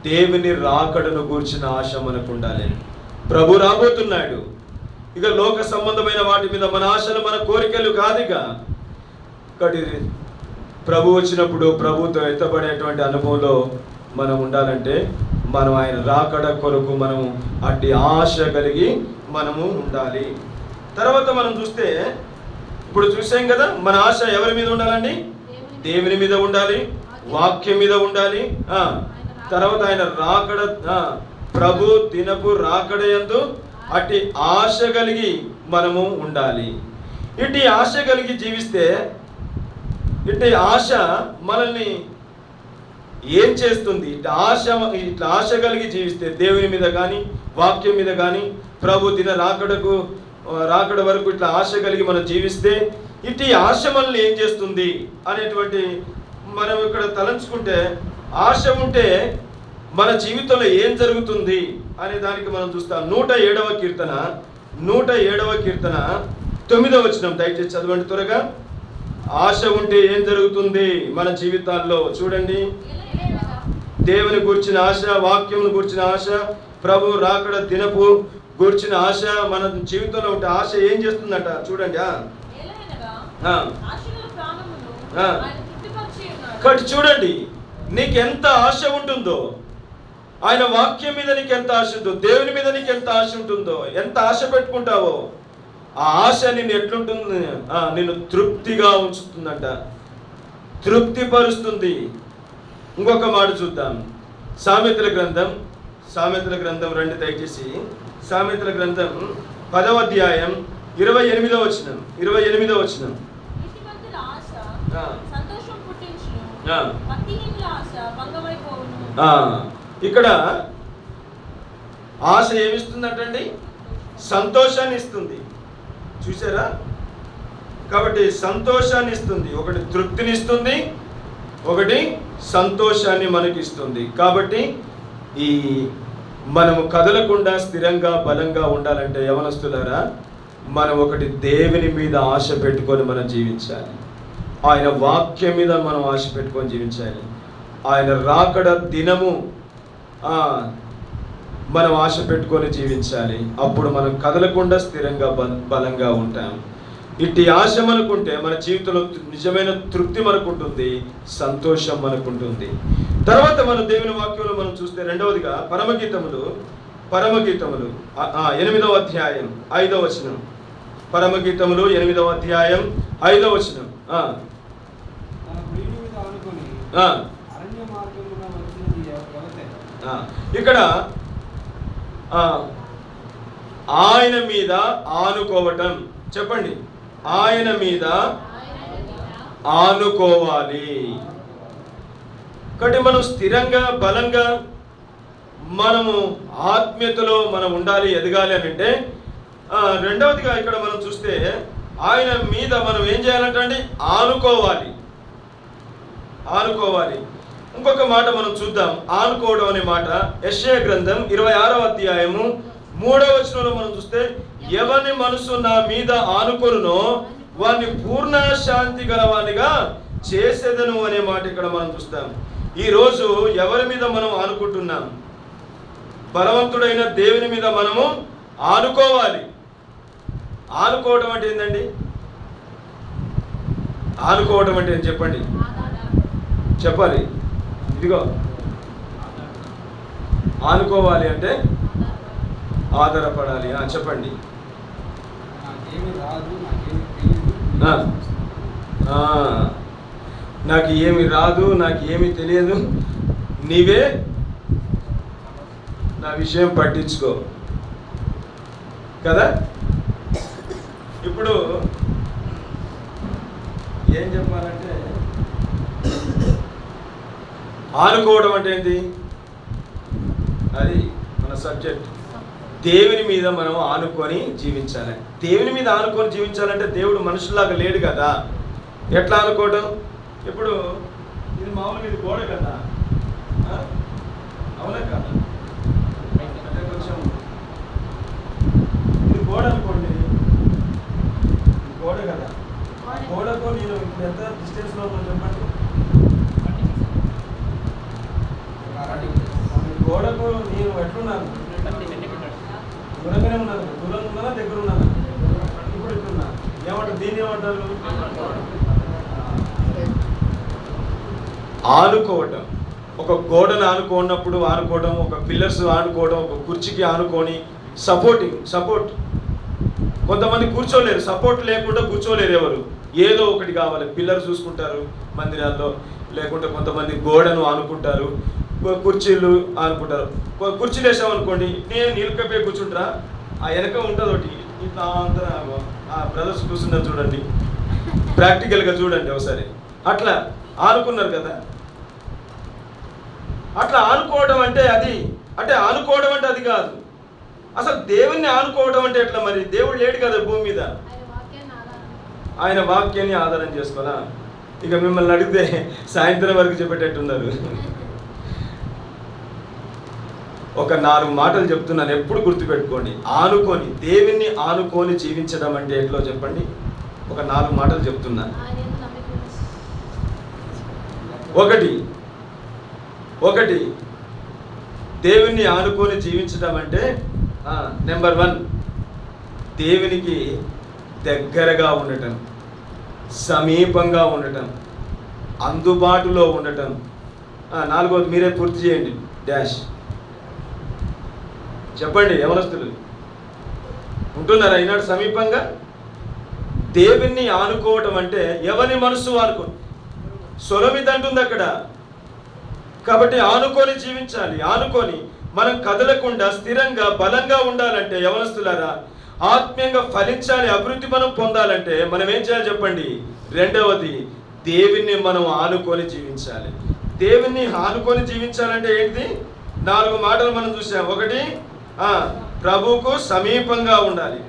A: దేవుని రాకడను గూర్చిన ఆశ మనకు ఉండాలి. ప్రభు రాబోతున్నాడు. ఇక లోక సంబంధమైన వాటి మీద మన ఆశలు, మన కోరికలు కాదుగా. కాబట్టి ప్రభు వచ్చినప్పుడు ప్రభుతో ఎత్తబడేటువంటి అనుభవంలో మనం ఉండాలంటే మనం ఆయన రాకడ కొరకు మనము అట్టి ఆశ కలిగి మనము ఉండాలి. తర్వాత మనం చూస్తే, ఇప్పుడు చూసాం కదా, మన ఆశ ఎవరి మీద ఉండాలండి? దేవుని మీద ఉండాలి, వాక్యం మీద ఉండాలి. తర్వాత ఆయన రాకడ, ప్రభు దినపు రాకడ యందు అట్టి ఆశ కలిగి మనము ఉండాలి. ఇట్టి ఆశ కలిగి జీవిస్తే, ఇట్టి ఆశ మనల్ని ఏం చేస్తుంది? ఇట్లా ఆశ కలిగి జీవిస్తే, దేవుని మీద కానీ వాక్యం మీద కానీ ప్రభు దిన రాకడ వరకు ఇట్లా ఆశ కలిగి మనం జీవిస్తే, ఇట్టి ఆశ మనల్ని ఏం చేస్తుంది అనేటువంటి మనం ఇక్కడ తలంచుకుంటే, ఆశ ఉంటే మన జీవితంలో ఏం జరుగుతుంది అనే దానికి మనం చూస్తాం. 107వ కీర్తన 9వ వచనం దయచేసి చదవండి త్వరగా. ఆశ ఉంటే ఏం జరుగుతుంది మన జీవితాల్లో? చూడండి, దేవుని గురించిన ఆశ, వాక్యం గురించిన ఆశ, ప్రభు రాకడ దినపు గురించిన ఆశ మన జీవితంలో ఉంటే ఆశ ఏం చేస్తుందట చూడండి. కాబట్టి చూడండి, నీకు ఎంత ఆశ ఉంటుందో, ఆయన వాక్యం మీద నీకు ఎంత ఆశ ఉందో, దేవుని మీద నీకు ఎంత ఆశ ఉంటుందో, ఎంత ఆశ పెట్టుకుంటావో, ఆ ఆశ నిన్ను ఎట్లుంటుంది? నిన్ను తృప్తిగా ఉంచుతుందంట, తృప్తిపరుస్తుంది. ఇంకొక మాట చూద్దాం. సామెతల గ్రంథం రండి దయచేసి. సామెతల గ్రంథం 10వ అధ్యాయం 28వ వచనం. ఇక్కడ ఆశ ఏమిస్తుందంటండి? సంతోషాన్ని ఇస్తుంది. చూసారా? కాబట్టి సంతోషాన్ని ఇస్తుంది. ఒకటి తృప్తినిస్తుంది, ఒకటి సంతోషాన్ని మనకి ఇస్తుంది. కాబట్టి ఈ మనము కదలకుండా స్థిరంగా బలంగా ఉండాలంటే యవనస్తులారా, మనం ఒకటి దేవుని మీద ఆశ పెట్టుకొని మనం జీవించాలి. ఆయన వాక్యం మీద మనం ఆశ పెట్టుకొని జీవించాలి. ఆయన రాకడ దినము మనం ఆశ పెట్టుకొని జీవించాలి. అప్పుడు మనం కదలకుండా స్థిరంగా బలంగా ఉంటాం. ఇట్టి ఆశ మనకుంటే మన జీవితంలో నిజమైన తృప్తి మనకుంటుంది, సంతోషం మనకుంటుంది. తర్వాత మనం దేవుని వాక్యంలో మనం చూస్తే రెండవదిగా పరమగీతములు 8వ అధ్యాయం 5వ వచనం. పరమగీతములు 8వ అధ్యాయం 5వ వచనం. ఇక్కడ ఆయన మీద ఆనుకోవటం. చెప్పండి, ఆయన మీద ఆనుకోవాలి. కాబట్టి మనం స్థిరంగా బలంగా మనము ఆత్మీయతలో మనం ఉండాలి, ఎదగాలి అని అంటే రెండవదిగా ఇక్కడ మనం చూస్తే ఆయన మీద మనం ఏం చేయాలంటే ఆనుకోవాలి. ఇంకొక మాట మనం చూద్దాం. ఆనుకోవడం అనే మాట యెషయా గ్రంథం 26వ అధ్యాయము 3వ వచనంలో మనం చూస్తే, ఎవని మనసు నా మీద ఆనుకొనునో వారిని పూర్ణ శాంతి గలవానిగా చేసేదను అనే మాట ఇక్కడ మనం చూస్తాం. ఈరోజు ఎవరి మీద మనం ఆనుకుంటున్నాం? బలవంతుడైన దేవుని మీద మనము ఆనుకోవాలి. ఆనుకోవడం అంటే ఏంటండి? ఆనుకోవడం అంటే ఏం చెప్పండి, చెప్పాలి. ఇదిగో ఆనుకోవాలి అంటే ఆధారపడాలి. చెప్పండి. నాకు ఏమి రాదు, నాకు ఏమి తెలియదు, నీవే నా విషయం పట్టించుకో కదా. ఇప్పుడు ఏం చెప్పాలంటే ఆనుకోవడం అంటే ఏంటి? అది మన సబ్జెక్ట్. దేవుని మీద మనం ఆనుకొని జీవించాలి. దేవుని మీద ఆనుకొని జీవించాలంటే దేవుడు మనుషులాగా లేడు కదా. ఎట్లా ఆనుకోవడం? ఇప్పుడు ఇది మామూలుగా ఇది గోడ కదా, అవునా కదా? అంటే కొంచెం ఇది గోడ అనుకోండి, గోడ కదా. గోడకు నేను ఇప్పుడు ఎంత డిస్టెన్స్లో ఉన్నా చెప్పండి. గోడకు నేను ఎట్లున్నాను? దూరంగానే ఉన్నాను. దూరంగా ఉన్నానా, దగ్గర ఉన్నానా? ఇప్పుడు ఎట్లున్నా? ఏమంటారు? దీన్ని ఏమంటారు? ఆనుకోవటం. ఒక గోడను ఆనుకున్నప్పుడు ఆనుకోవడం, ఒక పిల్లర్స్ ఆనుకోవడం, ఒక కుర్చీకి ఆనుకొని సపోర్ట్. కొంతమంది కూర్చోలేరు, సపోర్ట్ లేకుండా కూర్చోలేరు. ఎవరు? ఏదో ఒకటి కావాలి. పిల్లర్ చూసుకుంటారు మందిరాల్లో, లేకుంటే కొంతమంది గోడను ఆనుకుంటారు, కుర్చీలు ఆనుకుంటారు. కుర్చీలు వేసామనుకోండి, నేను నిలకపోయి కూర్చుంటారా, ఆ వెనక ఉంటుంది ఒకటి ఇట్లా అంతా. ఆ బ్రదర్స్ కూర్చున్నారు చూడండి, ప్రాక్టికల్గా చూడండి ఒకసారి. అట్లా ఆనుకున్నారు కదా. అట్లా ఆనుకోవడం అంటే అది, అంటే ఆనుకోవడం అంటే అది కాదు. అసలు దేవుణ్ణి ఆనుకోవడం అంటే ఎట్లా? మరి దేవుడు లేడు కదా భూమి మీద, ఆయన వాక్యాన్ని ఆధారం చేసుకోవాలా? ఇక మిమ్మల్ని అడిగితే సాయంత్రం వరకు చెప్పేటట్టున్నారు. ఒక 4 మాటలు చెప్తున్నాను, ఎప్పుడు గుర్తుపెట్టుకోండి. ఆనుకొని, దేవుణ్ణి ఆనుకొని జీవించడం అంటే ఎట్లో చెప్పండి. ఒక 4 మాటలు చెప్తున్నాను. ఒకటి దేవుణ్ణి ఆనుకొని జీవించడం అంటే నెంబర్ 1 దేవునికి దగ్గరగా ఉండటం, సమీపంగా ఉండటం, అందుబాటులో ఉండటం. 4వది మీరే పూర్తి చేయండి. డాష్ చెప్పండి. యవనస్తులు ఉంటున్నారా ఈనాడు సమీపంగా? దేవుణ్ణి ఆనుకోవటం అంటే ఎవరి మనసు ఆనుకో, సొలమిత్ అంటుంది అక్కడ. కాబట్టి ఆనుకొని జీవించాలి. ఆనుకొని మనం కదలకుండా స్థిరంగా బలంగా ఉండాలంటే యవనస్తులారా, ఆత్మీయంగా ఫలించాలి, అభివృద్ధి మనం పొందాలంటే మనం ఏం చేయాలి చెప్పండి? రెండవది, దేవుణ్ణి మనం ఆనుకొని జీవించాలి. దేవుణ్ణి ఆనుకొని జీవించాలంటే ఏంటి? 4 మాటలు మనం చూసాం. ఒకటి, ప్రభువుకు సమీపంగా ఉండాలి,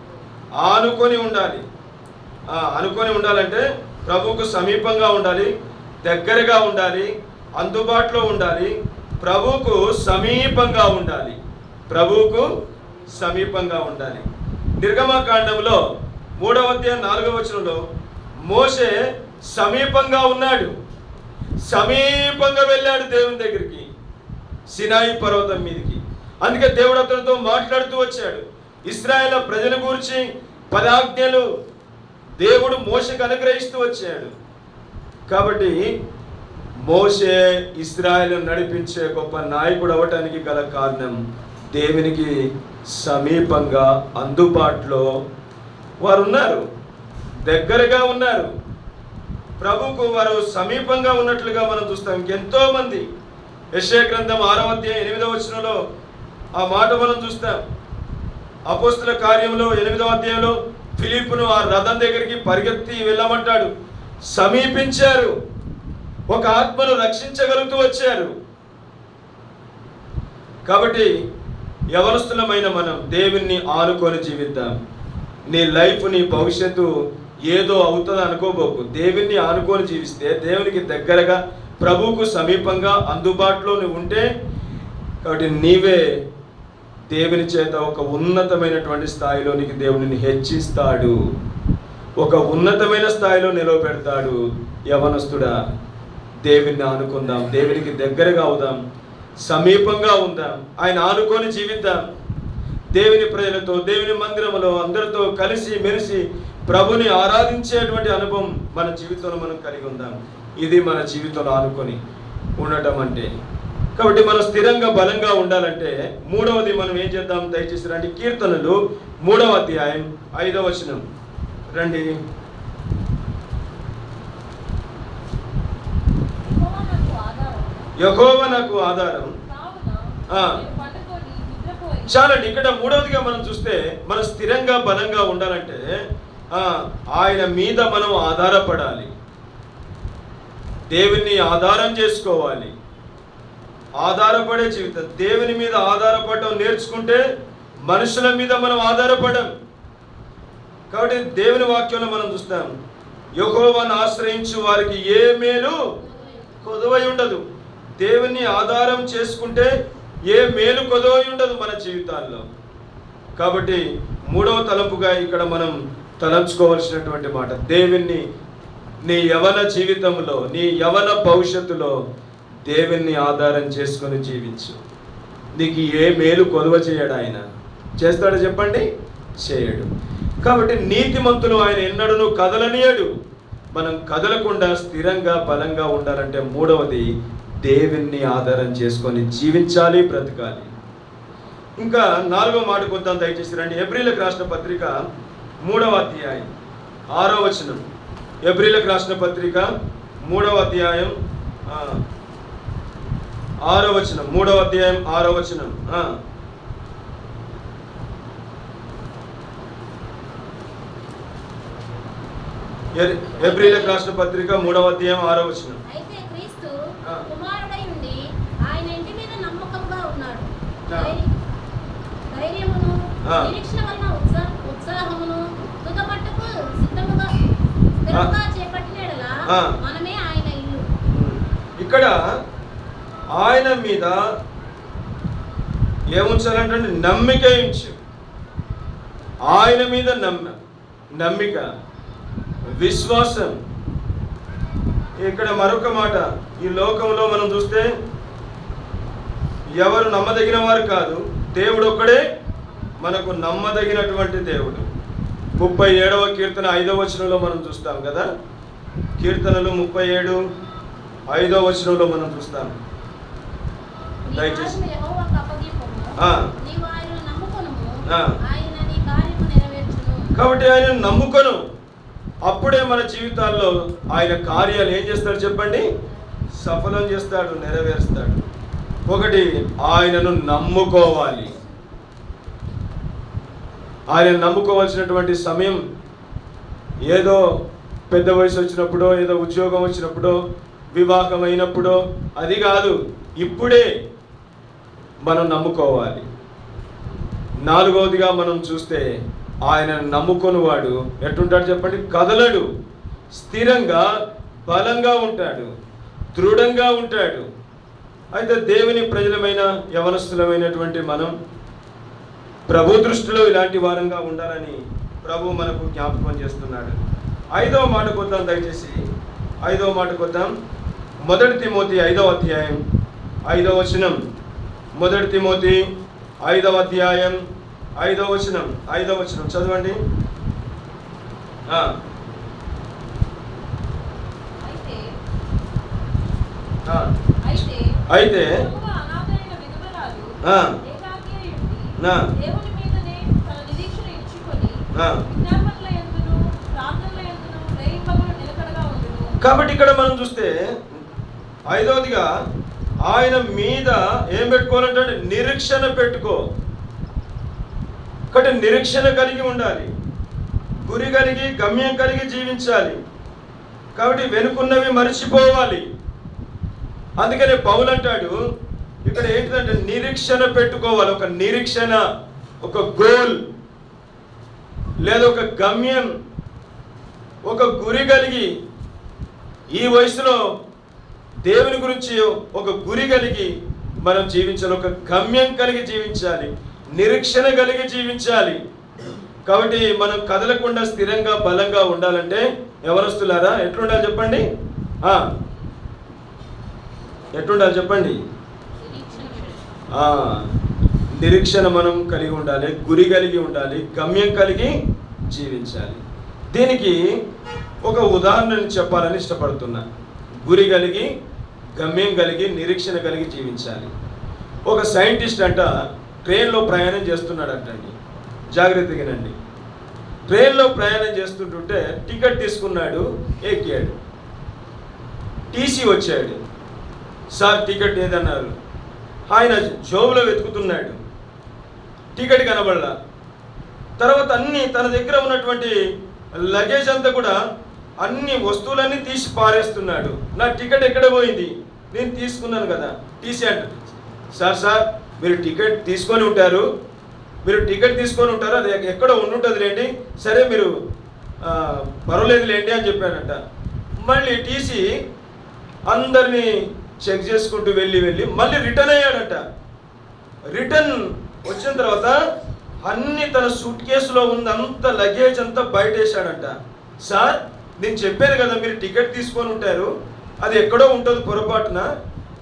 A: ఆనుకొని ఉండాలి. అనుకొని ఉండాలంటే ప్రభువుకు సమీపంగా ఉండాలి, దగ్గరగా ఉండాలి, అందుబాటులో ఉండాలి, ప్రభువుకు సమీపంగా ఉండాలి. ప్రభువుకు సమీపంగా ఉండాలి. నిర్గమకాండంలో 3వ అధ్యాయం 4వ వచనంలో మోషే సమీపంగా ఉన్నాడు, సమీపంగా వెళ్ళాడు దేవుని దగ్గరికి, సినాయి పర్వతం మీదకి. అందుకే దేవుడు అతనితో మాట్లాడుతూ వచ్చాడు. ఇశ్రాయేలు ప్రజల గురించి 10 ఆజ్ఞలు దేవుడు మోషేకు అనుగ్రహిస్తూ వచ్చాడు. కాబట్టి మోషే ఇశ్రాయేలు నడిపించే గొప్ప నాయకుడు అవటానికి గల కారణం దేవునికి సమీపంగా అందుబాటులో వారు ఉన్నారు, దగ్గరగా ఉన్నారు. ప్రభువుకు వారు సమీపంగా ఉన్నట్లుగా మనం చూస్తాం. ఇంకెంతో మంది యెషయా గ్రంథం 6వ అధ్యాయం 8వ వచనంలో ఆ మాట మనం చూస్తాం. అపోస్తుల కార్యంలో 8వ అధ్యాయంలో ఫిలిప్పును ఆ రథం దగ్గరికి పరిగెత్తి వెళ్ళమంటాడు. సమీపించారు, ఒక ఆత్మను రక్షించగలుగుతూ వచ్చారు. కాబట్టి యవనస్తులమైన మనం దేవుణ్ణి ఆనుకొని జీవిద్దాం. నీ లైఫ్, నీ భవిష్యత్తు ఏదో అవుతుంది అనుకోబోకు. దేవుణ్ణి ఆనుకొని జీవిస్తే, దేవునికి దగ్గరగా, ప్రభువుకు సమీపంగా అందుబాటులో నువ్వు ఉంటే, కాబట్టి నీవే దేవుని చేత ఒక ఉన్నతమైనటువంటి స్థాయిలో నీకు దేవుడిని హెచ్చిస్తాడు, ఒక ఉన్నతమైన స్థాయిలో నిలవబెడతాడు. యవనస్తుడా, దేవుణ్ణి ఆనుకుందాం, దేవునికి దగ్గరగా అవుదాం, సమీపంగా ఉందాం, ఆయన ఆనుకొని జీవిద్దాం. దేవుని ప్రజలతో, దేవుని మందిరంలో అందరితో కలిసి మెలిసి ప్రభుని ఆరాధించేటువంటి అనుభవం మన జీవితంలో మనం కలిగి ఉందాం. ఇది మన జీవితంలో ఆనుకొని ఉండటం అంటే. కాబట్టి మనం స్థిరంగా బలంగా ఉండాలంటే 3వది మనం ఏం చేద్దాం? దయచేసి రండి, కీర్తనలు 3వ అధ్యాయం 5వ వచనం రండి. యెహోవా నాకు ఆధారం. చాలండి. ఇక్కడ 3వదిగా మనం చూస్తే, మనం స్థిరంగా బలంగా ఉండాలంటే ఆయన మీద మనం ఆధారపడాలి, దేవుని ఆధారం చేసుకోవాలి. ఆధారపడే జీవితం, దేవుని మీద ఆధారపడడం నేర్చుకుంటే మనుషుల మీద మనం ఆధారపడం. కాబట్టి దేవుని వాక్యంలో మనం చూస్తాం, యెహోవాను ఆశ్రయించు వారికి ఏ మేలు కొదువై ఉండదు. దేవుని ఆధారం చేసుకుంటే ఏ మేలు కొదువై ఉండదు మన జీవితాల్లో. కాబట్టి 3వ తలంపుగా ఇక్కడ మనం తలంచుకోవాల్సినటువంటి మాట, దేవుణ్ణి నీ యవన జీవితంలో, నీ యవన భవిష్యత్తులో దేవుణ్ణి ఆధారం చేసుకొని జీవించు. నీకు ఏ మేలు కొలువ చేయడు ఆయన? చేస్తాడు చెప్పండి? చేయడు. కాబట్టి నీతిమంతులు ఆయన ఎన్నడూ కదలనీయడు. మనం కదలకుండా స్థిరంగా బలంగా ఉండాలంటే 3వది దేవుణ్ణి ఆధారం చేసుకొని జీవించాలి, బ్రతకాలి. ఇంకా 4వ మాట కొద్దాం దయచేసి రండి. హెబ్రీయులకు రాసిన పత్రిక 3వ అధ్యాయం 6వ వచనం. హెబ్రీయులకు రాసిన పత్రిక 3వ అధ్యాయం 6వ వచనం. 3వ అధ్యాయం 6వ వచనం. హెబ్రీయులకు రాసిన పత్రిక 3వ అధ్యాయం 6వ వచనం.
E: అయితే క్రీస్తు కుమారుడై ఉండి ఆయన ఇంటి మీద నమ్మకంగా ఉన్నాడు. ధైర్యమును నిరీక్షణ వలన ఉత్సాహమును తుదపట్టుకు స్థిరముగా చేపట్టిన యెడల మనమే ఆయన ఇల్లు.
A: ఇక్కడ ఆయన మీద ఏముంచాలంటే నమ్మిక ఉంచు. ఆయన మీద నమ్మిక, విశ్వాసం. ఇక్కడ మరొక మాట, ఈ లోకంలో మనం చూస్తే ఎవరు నమ్మదగిన వారు కాదు, దేవుడు ఒక్కడే మనకు నమ్మదగినటువంటి దేవుడు. 37వ కీర్తన 5వ వచనంలో మనం చూస్తాం కదా. కీర్తనలు 37 5వ వచనంలో మనం చూస్తాం. దయచేసి కాబట్టి ఆయన నమ్ముకొను, అప్పుడే మన జీవితాల్లో ఆయన కార్యాలు ఏం చేస్తాడు చెప్పండి? సఫలం చేస్తాడు, నెరవేరుస్తాడు. ఒకటి, ఆయనను నమ్ముకోవాలి. ఆయన నమ్ముకోవాల్సినటువంటి సమయం ఏదో పెద్ద వయసు వచ్చినప్పుడో, ఏదో ఉద్యోగం వచ్చినప్పుడో, వివాహం అయినప్పుడో అది కాదు, ఇప్పుడే మనం నమ్ముకోవాలి. 4వదిగా మనం చూస్తే, ఆయన నమ్ముకొని వాడు ఎట్టుంటాడు చెప్పండి? కదలడు, స్థిరంగా బలంగా ఉంటాడు, దృఢంగా ఉంటాడు. అయితే దేవుని ప్రజలమైన యవనస్తులమైనటువంటి మనం ప్రభు దృష్టిలో ఇలాంటి వారంగా ఉండాలని ప్రభు మనకు జ్ఞాపకం చేస్తున్నాడు. 5వ మాటకు వద్దాం, దయచేసి 5వ మాటకు వద్దాం. 1 తిమోతి 5వ అధ్యాయం 5వ వచనం. 1 తిమోతి 5వ అధ్యాయం 5వ వచనం. 5వ వచనం చదవండి. అయితే కాబట్టి ఇక్కడ మనం చూస్తే 5వదిగా ఆయన మీద ఏం పెట్టుకోవాలంటే నిరీక్షణ పెట్టుకో. కాబట్టి నిరీక్షణ కలిగి ఉండాలి, గురి కలిగి గమ్యం కలిగి జీవించాలి. కాబట్టి వెనుకున్నవి మర్చిపోవాలి. అందుకనే పౌలు అంటాడు ఇక్కడ ఏంటంటే నిరీక్షణ పెట్టుకోవాలి. ఒక నిరీక్షణ, ఒక గోల్ లేదా ఒక గమ్యం, ఒక గురి కలిగి ఈ వయసులో దేవుని గురించి ఒక గురి కలిగి మనం జీవించాలి. ఒక గమ్యం కలిగి జీవించాలి, నిరీక్షణ కలిగి జీవించాలి. కాబట్టి మనం కదలకుండా స్థిరంగా బలంగా ఉండాలంటే యవనస్తులారా ఎట్లుండాలి చెప్పండి? ఎట్లుండాలి చెప్పండి? నిరీక్షణ మనం కలిగి ఉండాలి, గురి కలిగి ఉండాలి, గమ్యం కలిగి జీవించాలి. దీనికి ఒక ఉదాహరణని చెప్పాలని ఇష్టపడుతున్నా. గురి కలిగి గమ్యం కలిగి నిరీక్షణ కలిగి జీవించాలి. ఒక సైంటిస్ట్ అంట ట్రైన్లో ప్రయాణం చేస్తున్నాడంటండి. జాగ్రత్తగానండి. ట్రైన్లో ప్రయాణం చేస్తుంటుంటే టికెట్ తీసుకున్నాడు, ఎక్కాడు. టీసీ వచ్చాడు. సార్ టికెట్ ఏదన్నారు. ఆయన జోబులో వెతుకుతున్నాడు, టికెట్ కనబడలా. తర్వాత అన్ని తన దగ్గర ఉన్నటువంటి లగేజ్ అంతా కూడా అన్ని వస్తువులన్నీ తీసి పారేస్తున్నాడు. నా టికెట్ ఎక్కడ పోయింది? నేను తీసుకున్నాను కదా. టీసీ అంటారు, సార్ మీరు టికెట్ తీసుకొని ఉంటారు, అది ఎక్కడో ఉండుంటుంది లేండి, సరే మీరు పర్వాలేదు లేండి అని చెప్పానంట. మళ్ళీ టీసీ అందరినీ చెక్ చేసుకుంటూ వెళ్ళి మళ్ళీ రిటర్న్ అయ్యాడంట. రిటర్న్ వచ్చిన తర్వాత అన్ని తన సూట్ కేసులో ఉన్న అంత లగేజ్ అంతా బయట వేసాడంట. సార్ నేను చెప్పాను కదా మీరు టికెట్ తీసుకొని ఉంటారు, అది ఎక్కడో ఉంటుంది పొరపాటున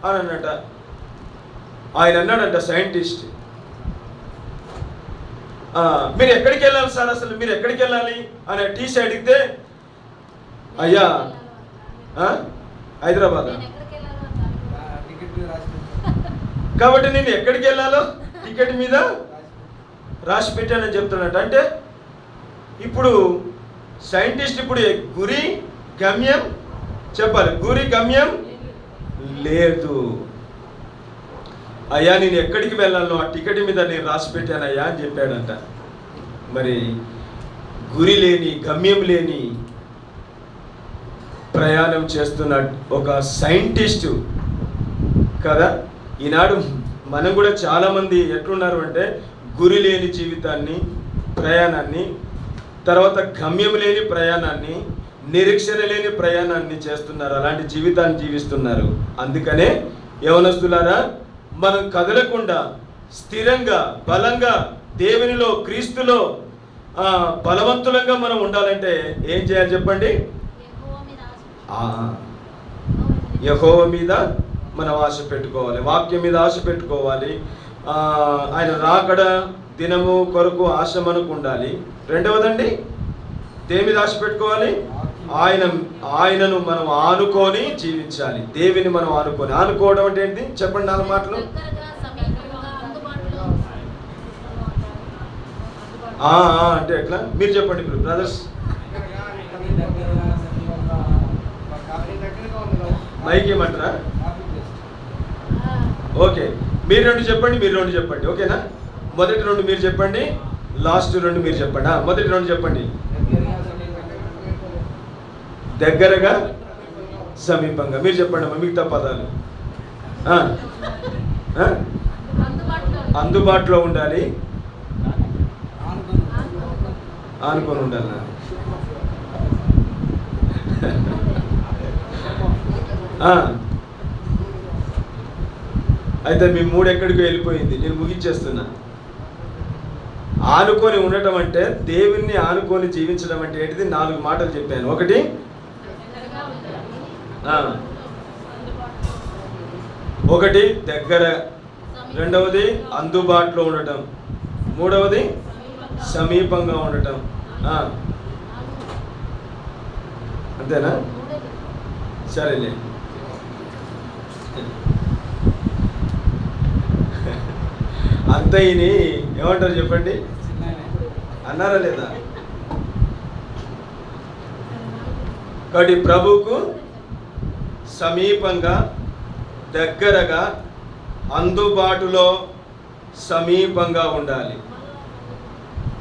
A: అని అన్నట. ఆయన అన్నాడంట సైంటిస్ట్, మీరు ఎక్కడికి వెళ్ళాలి సార్, అసలు మీరు ఎక్కడికి వెళ్ళాలి అని టీసీ అడిగితే, అయ్యా హైదరాబాద్. కాబట్టి నేను ఎక్కడికి వెళ్ళాలో టికెట్ మీద రాసి పెట్టానని చెప్తున్నాడు. అంటే ఇప్పుడు సైంటిస్ట్ ఇప్పుడు గురి గమ్యం చెప్పాలి, గురి గమ్యం లేదు. అయ్యా నేను ఎక్కడికి వెళ్ళాలో ఆ టికెట్ మీద నేను రాసి పెట్టానయ్యా అని చెప్పాడంట. మరి గురి లేని గమ్యం లేని ప్రయాణం చేస్తున్న ఒక సైంటిస్టు కదా. ఈనాడు మనం కూడా చాలామంది ఎట్లున్నారు అంటే గురి లేని జీవితాన్ని, ప్రయాణాన్ని, తర్వాత గమ్యం లేని ప్రయాణాన్ని, నిరీక్షణ లేని ప్రయాణాన్ని చేస్తున్నారు, అలాంటి జీవితాన్ని జీవిస్తున్నారు. అందుకనే యవనస్తులారా మనం కదలకుండా స్థిరంగా బలంగా దేవునిలో క్రీస్తులో బలవంతులంగా మనం ఉండాలంటే ఏం చేయాలి చెప్పండి? యెహోవా మీద మనం ఆశ పెట్టుకోవాలి, వాక్యం మీద ఆశ పెట్టుకోవాలి. ఆయన రాకడ దినము కొరకు ఆశ మనకు ఉండాలి. రెండవదండి దేని మీద ఆశ పెట్టుకోవాలి? ఆయనను మనం ఆనుకొని జీవించాలి. దేవిని మనం ఆనుకోవడం అంటే ఏంటి చెప్పండి 4 మాటలు. అంటే ఎట్లా మీరు చెప్పండి బ్రదర్స్. మైక్ ఏమంటారా? ఓకే, మీరు 2 చెప్పండి. ఓకేనా? మొదటి 2 మీరు చెప్పండి, లాస్ట్ 2 మీరు చెప్పండి. మొదటి 2 చెప్పండి. దగ్గరగా సమీపంగా మీరు చెప్పండి అమ్మా మిగతా పదాలు. అందుబాటులో ఉండాలి, ఆనుకొని ఉండాలి. అయితే మీ 3 ఎక్కడికి వెళ్ళిపోయింది, నేను ముగించేస్తున్నా. ఆనుకొని ఉండటం అంటే, దేవుణ్ణి ఆనుకొని జీవించడం అంటే ఏంటిది? 4 మాటలు చెప్పాను. ఒకటి దగ్గర, రెండవది అందుబాటులో ఉండటం, మూడవది సమీపంగా ఉండటం. అంతేనా? సరేలే. అంతయ్యని ఏమంటారు చెప్పండి? అన్నారా లేదా? కాబట్టి ప్రభువుకు సమీపంగా, దగ్గరగా, అందుబాటులో సమీపంగా ఉండాలి.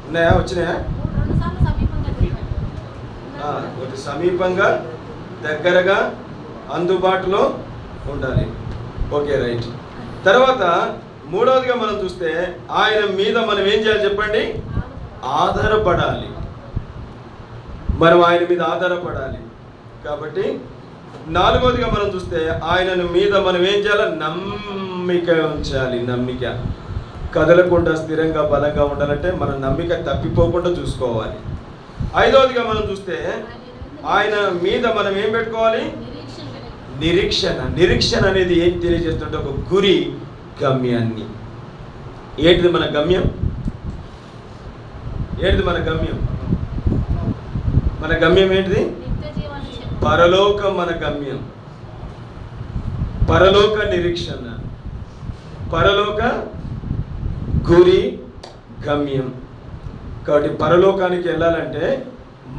A: ఉన్నాయా? వచ్చినాయా? ఒకటి సమీపంగా, దగ్గరగా, అందుబాటులో ఉండాలి. Okay, right. తర్వాత మూడవదిగా మనం చూస్తే ఆయన మీద మనం ఏం చేయాలి చెప్పండి? ఆధారపడాలి. మనం ఆయన మీద ఆధారపడాలి. కాబట్టి నాలుగవదిగా మనం చూస్తే ఆయన మీద మనం ఏం చేయాలి? నమ్మిక ఉంచాలి. నమ్మిక కదలకుండా స్థిరంగా బలంగా ఉండాలంటే మన నమ్మిక తప్పిపోకుండా చూసుకోవాలి. ఐదవదిగా మనం చూస్తే ఆయన మీద మనం ఏం పెట్టుకోవాలి? నిరీక్షణ. నిరీక్షణ అనేది ఏం తెలియజేస్తుంటే ఒక గురి, గమ్యాన్ని. ఏంటిది మన గమ్యం? ఏంటిది మన గమ్యం? మన గమ్యం ఏంటిది? పరలోకం మన గమ్యం. పరలోక నిరీక్షణ, పరలోక గురి, గమ్యం. కాబట్టి పరలోకానికి వెళ్ళాలంటే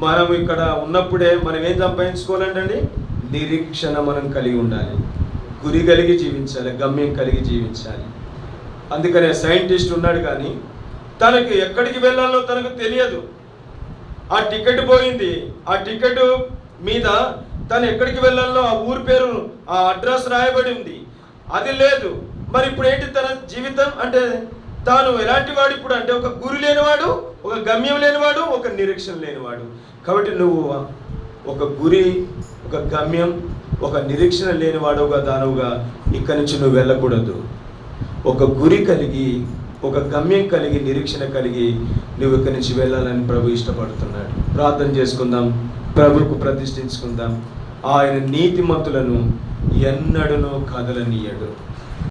A: మనం ఇక్కడ ఉన్నప్పుడే మనం ఏం సంపాదించుకోవాలంటండి? నిరీక్షణ మనం కలిగి ఉండాలి. గురి కలిగి జీవించాలి, గమ్యం కలిగి జీవించాలి. అందుకనే సైంటిస్ట్ ఉన్నాడు కానీ తనకి ఎక్కడికి వెళ్ళాలో తనకు తెలియదు. ఆ టికెట్ పోయింది, ఆ టికెట్ మీద తను ఎక్కడికి వెళ్ళాలో ఆ ఊరి పేరు, ఆ అడ్రస్ రాయబడి ఉంది, అది లేదు. మరి ఇప్పుడు ఏంటి తన జీవితం అంటే? తాను ఎలాంటి వాడు ఇప్పుడు అంటే? ఒక గురి లేనివాడు, ఒక గమ్యం లేనివాడు, ఒక నిరీక్షణ లేనివాడు. కాబట్టి నువ్వు ఒక గురి, ఒక గమ్యం, ఒక నిరీక్షణ లేనివాడుగా దానువుగా ఇక్కడి నుంచి నువ్వు వెళ్ళకూడదు. ఒక గురి కలిగి, ఒక గమ్యం కలిగి, నిరీక్షణ కలిగి నువ్వు ఇక్కడి నుంచి వెళ్ళాలని ప్రభు ఇష్టపడుతున్నాడు. ప్రార్థన చేసుకుందాం, ప్రభువుకు ప్రతిష్ఠించుకుందాం. ఆయన నీతిమంతులను ఎన్నడూనూ కదలనీయడు.